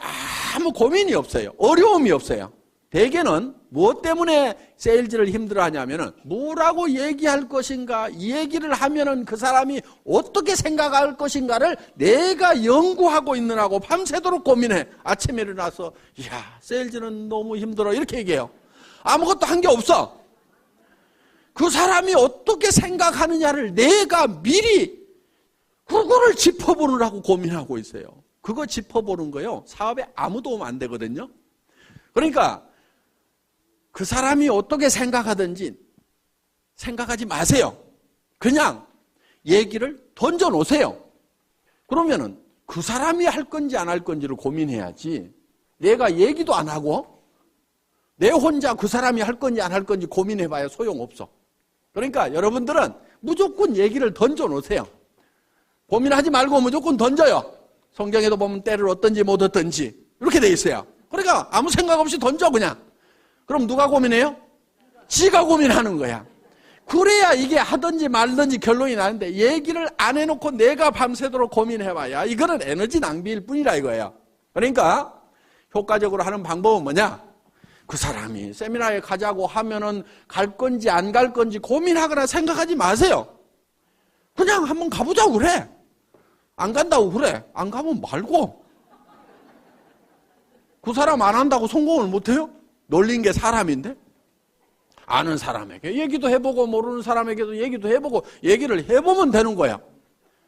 아무 고민이 없어요. 어려움이 없어요. 대개는 무엇 때문에 세일즈를 힘들어하냐면은 뭐라고 얘기할 것인가, 이 얘기를 하면은 그 사람이 어떻게 생각할 것인가를 내가 연구하고 있느라고 밤새도록 고민해. 아침에 일어나서 이야 세일즈는 너무 힘들어 이렇게 얘기해요. 아무것도 한 게 없어. 그 사람이 어떻게 생각하느냐를 내가 미리 그거를 짚어보느라고 고민하고 있어요. 그거 짚어보는 거요 사업에 아무 도움 안 되거든요. 그러니까 그 사람이 어떻게 생각하든지 생각하지 마세요. 그냥 얘기를 던져놓으세요. 그러면은 그 사람이 할 건지 안 할 건지를 고민해야지 내가 얘기도 안 하고 내 혼자 그 사람이 할 건지 안 할 건지 고민해봐야 소용없어. 그러니까 여러분들은 무조건 얘기를 던져놓으세요. 고민하지 말고 무조건 던져요. 성경에도 보면 때를 얻든지 못 얻든지 이렇게 돼 있어요. 그러니까 아무 생각 없이 던져 그냥. 그럼 누가 고민해요? 지가 고민하는 거야. 그래야 이게 하든지 말든지 결론이 나는데 얘기를 안 해놓고 내가 밤새도록 고민해봐야 이거는 에너지 낭비일 뿐이라 이거예요. 그러니까 효과적으로 하는 방법은 뭐냐? 그 사람이 세미나에 가자고 하면은 갈 건지 안 갈 건지 고민하거나 생각하지 마세요. 그냥 한번 가보자고 그래. 안 간다고 그래. 안 가면 말고. 그 사람 안 한다고 성공을 못해요? 놀린 게 사람인데? 아는 사람에게 얘기도 해보고 모르는 사람에게도 얘기도 해보고 얘기를 해보면 되는 거야.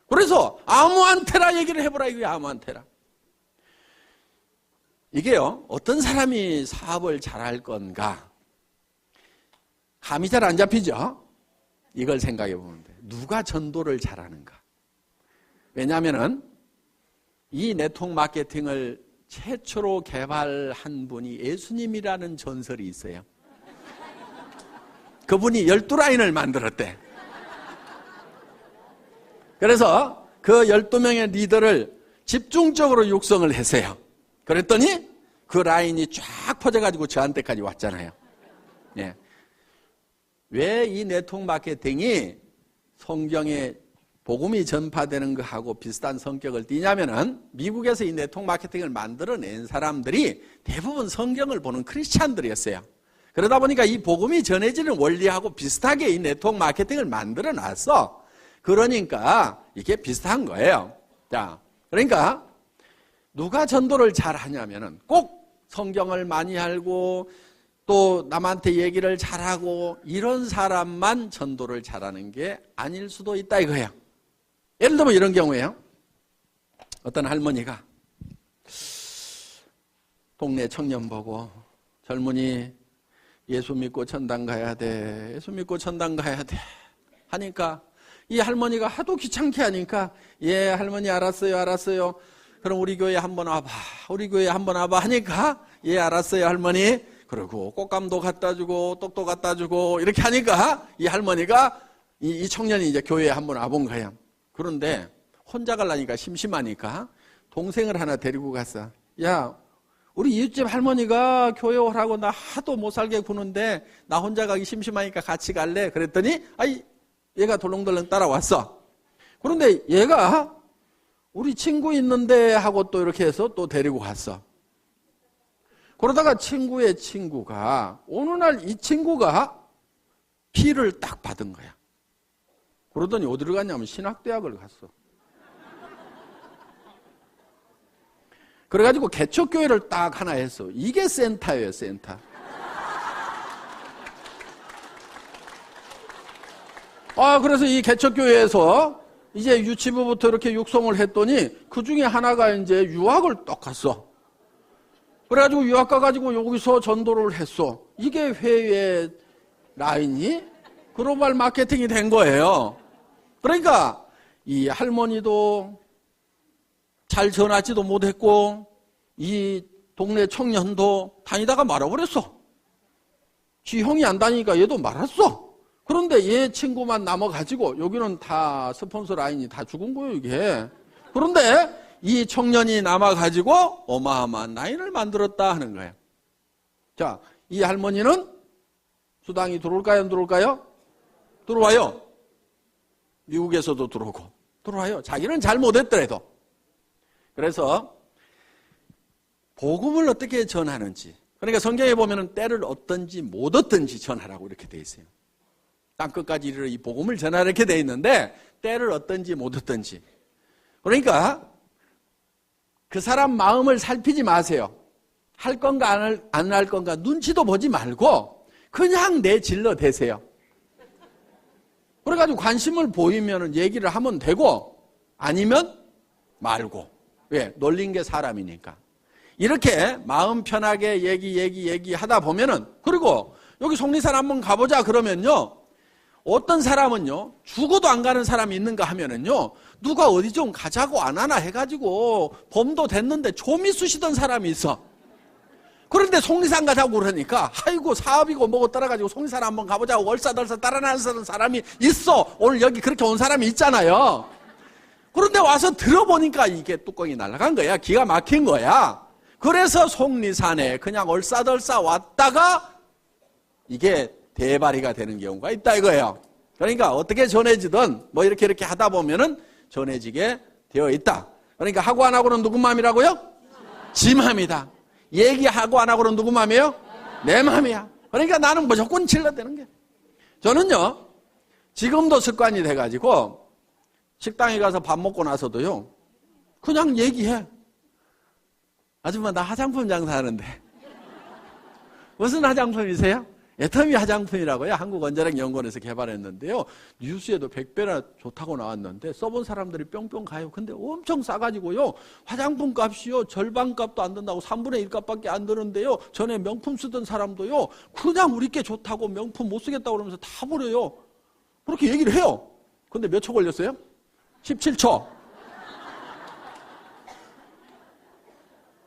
그래서 아무한테나 얘기를 해보라 이거야. 아무한테나. 이게요, 어떤 사람이 사업을 잘할 건가? 감이 잘 안 잡히죠? 이걸 생각해 보면 돼. 누가 전도를 잘하는가? 왜냐하면은 이 네트워크 마케팅을 최초로 개발한 분이 예수님이라는 전설이 있어요. 그분이 12라인을 만들었대. 그래서 그 12명의 리더를 집중적으로 육성을 했어요. 그랬더니 그 라인이 쫙 퍼져가지고 저한테까지 왔잖아요. 예. 왜 이 네트워크 마케팅이 성경에 복음이 전파되는 것하고 비슷한 성격을 띠냐면은 미국에서 이 네트워크 마케팅을 만들어낸 사람들이 대부분 성경을 보는 크리스찬들이었어요. 그러다 보니까 이 복음이 전해지는 원리하고 비슷하게 이 네트워크 마케팅을 만들어 놨어. 그러니까 이게 비슷한 거예요. 자, 그러니까 누가 전도를 잘 하냐면은 꼭 성경을 많이 알고 또 남한테 얘기를 잘하고 이런 사람만 전도를 잘하는 게 아닐 수도 있다 이거예요. 예를 들면 이런 경우에요. 어떤 할머니가 동네 청년 보고 젊은이 예수 믿고 천당 가야 돼. 예수 믿고 천당 가야 돼. 하니까 이 할머니가 하도 귀찮게 하니까 예 할머니 알았어요. 그럼 우리 교회 한번 와봐. 우리 교회 한번 와봐 하니까 예 알았어요 할머니. 그리고 꽃감도 갖다 주고 떡도 갖다 주고 이렇게 하니까 이 할머니가 이 청년이 이제 교회에 한번 와본 거예요. 그런데 혼자 가려니까 심심하니까 동생을 하나 데리고 갔어. 야 우리 이웃집 할머니가 교회 오라고 나 하도 못 살게 구는데 나 혼자 가기 심심하니까 같이 갈래? 그랬더니 얘가 덜렁덜렁 따라왔어. 그런데 얘가 우리 친구 있는데 하고 또 이렇게 해서 또 데리고 갔어. 그러다가 친구의 친구가 어느 날 이 친구가 피를 딱 받은 거야. 그러더니 어디를 갔냐면 신학대학을 갔어. 그래가지고 개척교회를 딱 하나 했어. 이게 센터예요, 센터. 그래서 이 개척교회에서 이제 유치부부터 이렇게 육성을 했더니 그 중에 하나가 이제 유학을 딱 갔어. 그래가지고 유학 가가지고 여기서 전도를 했어. 이게 회의 라인이 글로벌 마케팅이 된 거예요. 그러니까 이 할머니도 잘 전하지도 못했고 이 동네 청년도 다니다가 말아버렸어. 지 형이 안 다니니까 얘도 말았어. 그런데 얘 친구만 남아가지고 여기는 다 스폰서 라인이 다 죽은 거예요 이게. 그런데 이 청년이 남아가지고 어마어마한 라인을 만들었다 하는 거예요. 자, 이 할머니는 수당이 들어올까요 안 들어올까요? 들어와요. 미국에서도 들어와요. 자기는 잘 못했더라도. 그래서 복음을 어떻게 전하는지, 그러니까 성경에 보면은 때를 얻든지 못 얻든지 전하라고 이렇게 돼 있어요. 땅끝까지 이르러 이 복음을 전하라 이렇게 돼 있는데 때를 얻든지 못 얻든지. 그러니까 그 사람 마음을 살피지 마세요. 할 건가 안 할 건가 눈치도 보지 말고 그냥 내질러 대세요. 그래가지고 관심을 보이면 얘기를 하면 되고 아니면 말고. 왜? 놀린 게 사람이니까. 이렇게 마음 편하게 얘기하다 보면은, 그리고 여기 속리산 한번 가보자 그러면요, 어떤 사람은요 죽어도 안 가는 사람이 있는가 하면은요 누가 어디 좀 가자고 안 하나 해가지고 봄도 됐는데 좀이 쑤시던 사람이 있어. 그런데 속리산 가자고 그러니까 아이고 사업이고 뭐고 따라가지고 속리산 한번 가보자고 얼싸덜싸 따라나서는 사람이 있어. 오늘 여기 그렇게 온 사람이 있잖아요. 그런데 와서 들어보니까 이게 뚜껑이 날아간 거야. 기가 막힌 거야. 그래서 속리산에 그냥 얼싸덜싸 왔다가 이게 대발이가 되는 경우가 있다 이거예요. 그러니까 어떻게 전해지든 뭐 이렇게 하다 보면은 전해지게 되어 있다. 그러니까 하고 안 하고는 누구 마음이라고요? 지 마음이다. 얘기하고 안 하고는 누구 마음이에요? 내 마음이야. 그러니까 나는 무조건 질러대는 게. 저는요 지금도 습관이 돼가지고 식당에 가서 밥 먹고 나서도요 그냥 얘기해. 아줌마 나 화장품 장사하는데 무슨 화장품이세요? 애터미 화장품이라고요. 한국원자력연구원에서 개발했는데요. 뉴스에도 100배나 좋다고 나왔는데 써본 사람들이 뿅뿅 가요. 근데 엄청 싸가지고요. 화장품 값이요. 절반 값도 안 든다고 3분의 1 값밖에 안 드는데요. 전에 명품 쓰던 사람도요. 그냥 우리 게 좋다고 명품 못 쓰겠다고 그러면서 다 버려요. 그렇게 얘기를 해요. 근데 몇 초 걸렸어요? 17초.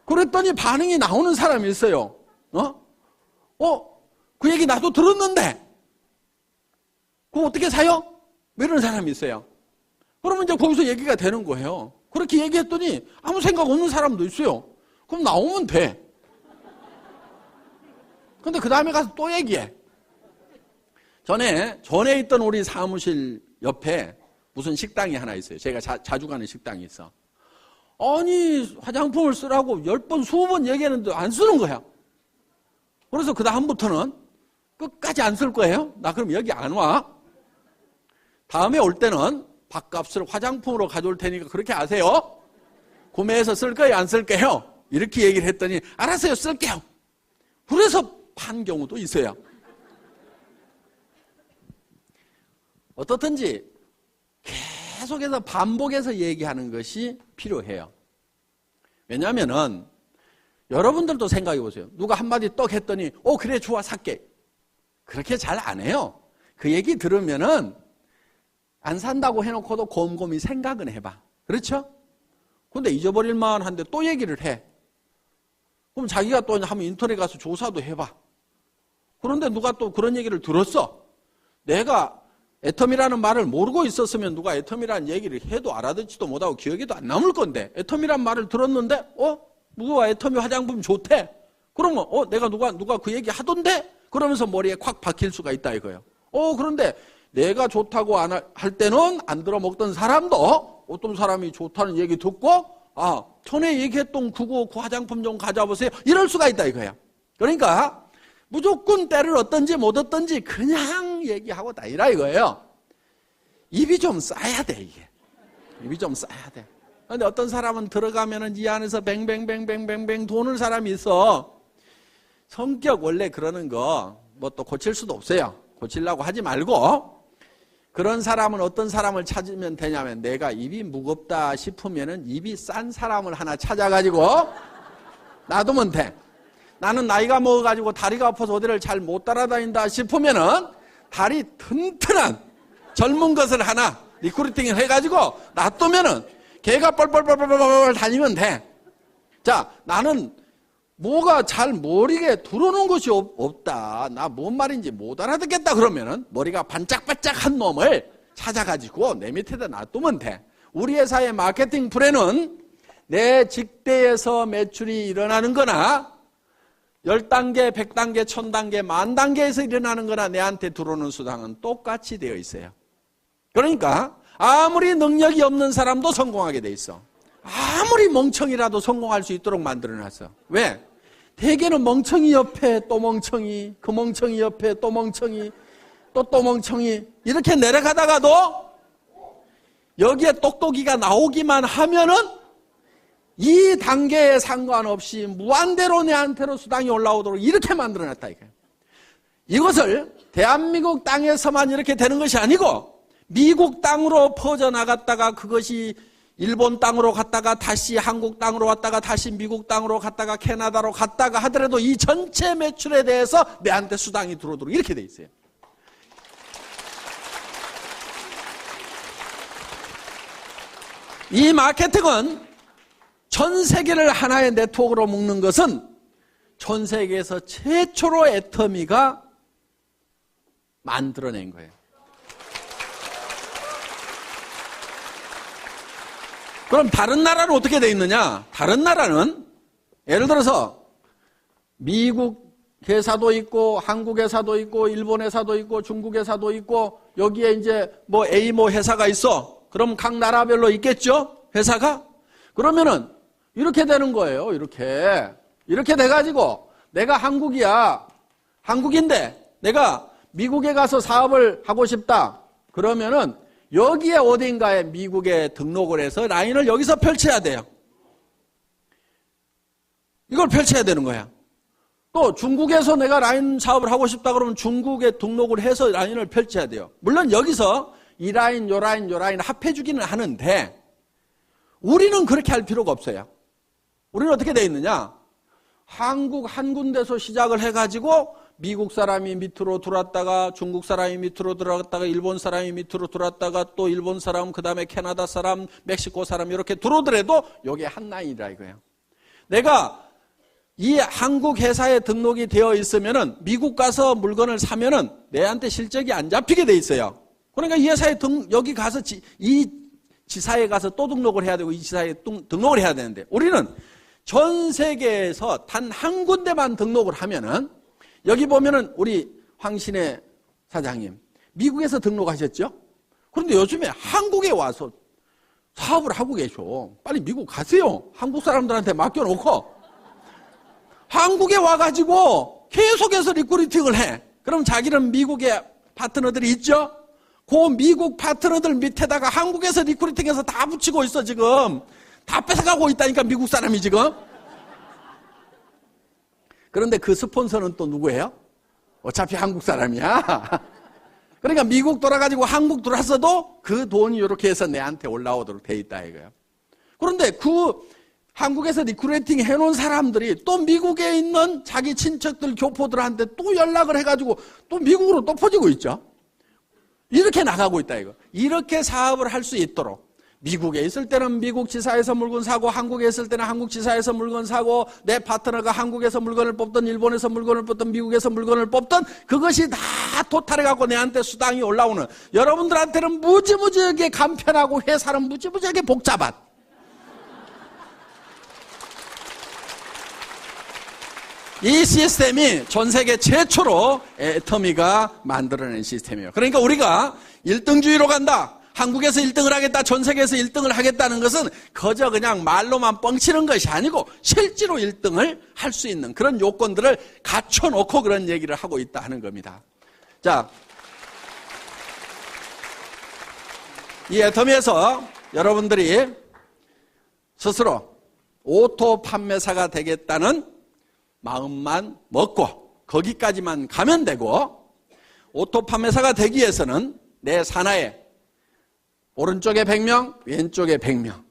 그랬더니 반응이 나오는 사람이 있어요. 그 얘기 나도 들었는데 그거 어떻게 사요? 이런 사람이 있어요. 그러면 이제 거기서 얘기가 되는 거예요. 그렇게 얘기했더니 아무 생각 없는 사람도 있어요. 그럼 나오면 돼. 근데 그 다음에 가서 또 얘기해. 전에 있던 우리 사무실 옆에 무슨 식당이 하나 있어요. 제가 자주 가는 식당이 있어. 아니 화장품을 쓰라고 10번 20번 얘기했는데 안 쓰는 거야. 그래서 그 다음부터는 끝까지 안 쓸 거예요. 나 그럼 여기 안 와. 다음에 올 때는 밥값을 화장품으로 가져올 테니까 그렇게 아세요. 구매해서 쓸 거예요, 안 쓸 거예요? 이렇게 얘기를 했더니 알았어요, 쓸게요. 그래서 판 경우도 있어요. 어떻든지 계속해서 반복해서 얘기하는 것이 필요해요. 왜냐하면은 여러분들도 생각해 보세요. 누가 한마디 떡 했더니 그래 좋아 살게. 그렇게 잘 안 해요. 그 얘기 들으면은 안 산다고 해놓고도 곰곰이 생각은 해봐. 그렇죠? 근데 잊어버릴만 한데 또 얘기를 해. 그럼 자기가 또 한번 인터넷 가서 조사도 해봐. 그런데 누가 또 그런 얘기를 들었어. 내가 애텀이라는 말을 모르고 있었으면 누가 애텀이라는 얘기를 해도 알아듣지도 못하고 기억에도 안 남을 건데 애텀이라는 말을 들었는데 누가 애텀이 화장품 좋대. 그러면 내가 누가 그 얘기 하던데? 그러면서 머리에 콱 박힐 수가 있다 이거예요. 그런데 내가 좋다고 할 때는 안 들어먹던 사람도 어떤 사람이 좋다는 얘기 듣고 전에 얘기했던 그 화장품 좀 가져보세요. 이럴 수가 있다 이거예요. 그러니까 무조건 때를 얻든지 못 얻든지 그냥 얘기하고 다니라 이거예요. 입이 좀 쌓여야 돼 이게. 입이 좀 쌓여야 돼. 그런데 어떤 사람은 들어가면은 이 안에서 뱅뱅뱅뱅뱅뱅 도는 사람이 있어. 성격 원래 그러는 거 뭐 또 고칠 수도 없어요. 고치려고 하지 말고 그런 사람은 어떤 사람을 찾으면 되냐면 내가 입이 무겁다 싶으면은 입이 싼 사람을 하나 찾아가지고 놔두면 돼. 나는 나이가 먹어가지고 다리가 아파서 어디를 잘 못 따라다닌다 싶으면은 다리 튼튼한 젊은 것을 하나 리크루팅을 해가지고 놔두면은 걔가 뻘뻘뻘뻘뻘 다니면 돼. 자, 나는 뭐가 잘 머리에 들어오는 것이 없다. 나 뭔 말인지 못 알아듣겠다 그러면은 머리가 반짝반짝한 놈을 찾아가지고 내 밑에다 놔두면 돼. 우리 회사의 마케팅 플랜은 내 직대에서 매출이 일어나는 거나 10단계, 100단계, 1000단계, 10,000단계에서 일어나는 거나 내한테 들어오는 수당은 똑같이 되어 있어요. 그러니까 아무리 능력이 없는 사람도 성공하게 돼 있어. 아무리 멍청이라도 성공할 수 있도록 만들어놨어. 왜? 대개는 멍청이 옆에 또 멍청이, 그 멍청이 옆에 또 멍청이, 또 멍청이 이렇게 내려가다가도 여기에 똑똑이가 나오기만 하면은 이 단계에 상관없이 무한대로 내한테로 수당이 올라오도록 이렇게 만들어놨다 이거예요. 이것을 대한민국 땅에서만 이렇게 되는 것이 아니고 미국 땅으로 퍼져나갔다가 그것이 일본 땅으로 갔다가 다시 한국 땅으로 왔다가 다시 미국 땅으로 갔다가 캐나다로 갔다가 하더라도 이 전체 매출에 대해서 내한테 수당이 들어오도록 이렇게 돼 있어요. 이 마케팅은 전 세계를 하나의 네트워크로 묶는 것은 전 세계에서 최초로 애터미가 만들어낸 거예요. 그럼 다른 나라는 어떻게 돼 있느냐? 다른 나라는 예를 들어서 미국 회사도 있고 한국 회사도 있고 일본 회사도 있고 중국 회사도 있고 여기에 이제 뭐 A 회사가 있어. 그럼 각 나라별로 있겠죠? 회사가? 그러면은 이렇게 되는 거예요. 이렇게 돼가지고 내가 한국이야. 한국인데 내가 미국에 가서 사업을 하고 싶다. 그러면은 여기에 어딘가에 미국에 등록을 해서 라인을 여기서 펼쳐야 돼요. 이걸 펼쳐야 되는 거야. 또 중국에서 내가 라인 사업을 하고 싶다 그러면 중국에 등록을 해서 라인을 펼쳐야 돼요. 물론 여기서 이 라인, 요 라인, 요 라인 합해주기는 하는데 우리는 그렇게 할 필요가 없어요. 우리는 어떻게 돼 있느냐? 한국 한 군데서 시작을 해가지고 미국 사람이 밑으로 들어왔다가 중국 사람이 밑으로 들어갔다가 일본 사람이 밑으로 들어왔다가 또 일본 사람, 그 다음에 캐나다 사람, 멕시코 사람 이렇게 들어오더라도 이게 한 라인이라 이거예요. 내가 이 한국 회사에 등록이 되어 있으면은 미국 가서 물건을 사면은 내한테 실적이 안 잡히게 돼 있어요. 그러니까 이 회사에 여기 가서 이 지사에 가서 또 등록을 해야 되고 이 지사에 등록을 해야 되는데 우리는 전 세계에서 단 한 군데만 등록을 하면은 여기 보면은 우리 황신혜 사장님 미국에서 등록하셨죠? 그런데 요즘에 한국에 와서 사업을 하고 계셔. 빨리 미국 가세요. 한국 사람들한테 맡겨놓고 한국에 와가지고 계속해서 리크루팅을 해. 그럼 자기는 미국에 파트너들이 있죠? 그 미국 파트너들 밑에다가 한국에서 리크루팅해서 다 붙이고 있어 지금. 다 뺏어가고 있다니까 미국 사람이 지금. 그런데 그 스폰서는 또 누구예요? 어차피 한국 사람이야. 그러니까 미국 돌아가지고 한국 들어왔어도 그 돈이 이렇게 해서 내한테 올라오도록 돼 있다 이거예요. 그런데 그 한국에서 리크루팅 해놓은 사람들이 또 미국에 있는 자기 친척들, 교포들한테 또 연락을 해가지고 또 미국으로 또 퍼지고 있죠. 이렇게 나가고 있다 이거. 이렇게 사업을 할 수 있도록 미국에 있을 때는 미국 지사에서 물건 사고 한국에 있을 때는 한국 지사에서 물건 사고 내 파트너가 한국에서 물건을 뽑든 일본에서 물건을 뽑든 미국에서 물건을 뽑든 그것이 다 토탈해갖고 내한테 수당이 올라오는 여러분들한테는 무지무지하게 간편하고 회사는 무지무지하게 복잡한 이 시스템이 전 세계 최초로 애터미가 만들어낸 시스템이에요. 그러니까 우리가 1등주의로 간다. 한국에서 1등을 하겠다, 전 세계에서 1등을 하겠다는 것은 그저 그냥 말로만 뻥치는 것이 아니고 실제로 1등을 할 수 있는 그런 요건들을 갖춰놓고 그런 얘기를 하고 있다 하는 겁니다. 자, 이 애터미에서 여러분들이 스스로 오토 판매사가 되겠다는 마음만 먹고 거기까지만 가면 되고 오토 판매사가 되기 위해서는 내 산하에 오른쪽에 100명, 왼쪽에 100명.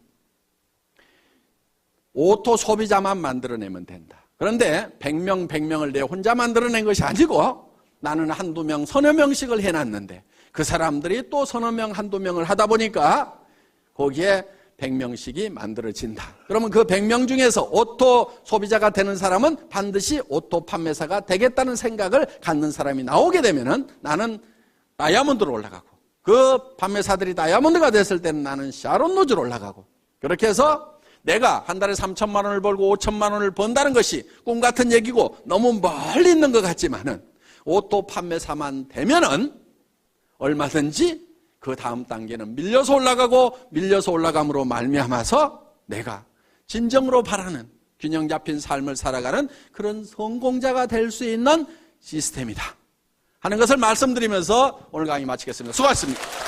오토 소비자만 만들어내면 된다. 그런데 100명을 내 혼자 만들어낸 것이 아니고 나는 한두 명, 서너 명씩을 해놨는데 그 사람들이 또 서너 명, 한두 명을 하다 보니까 거기에 100명씩이 만들어진다. 그러면 그 100명 중에서 오토 소비자가 되는 사람은 반드시 오토 판매사가 되겠다는 생각을 갖는 사람이 나오게 되면은 나는 다이아몬드로 올라가고 그 판매사들이 다이아몬드가 됐을 때는 나는 샤론 로즈로 올라가고 그렇게 해서 내가 한 달에 3천만 원을 벌고 5천만 원을 번다는 것이 꿈 같은 얘기고 너무 멀리 있는 것 같지만은 오토 판매사만 되면은 얼마든지 그 다음 단계는 밀려서 올라가고 밀려서 올라감으로 말미암아서 내가 진정으로 바라는 균형 잡힌 삶을 살아가는 그런 성공자가 될 수 있는 시스템이다 하는 것을 말씀드리면서 오늘 강의 마치겠습니다. 수고하셨습니다.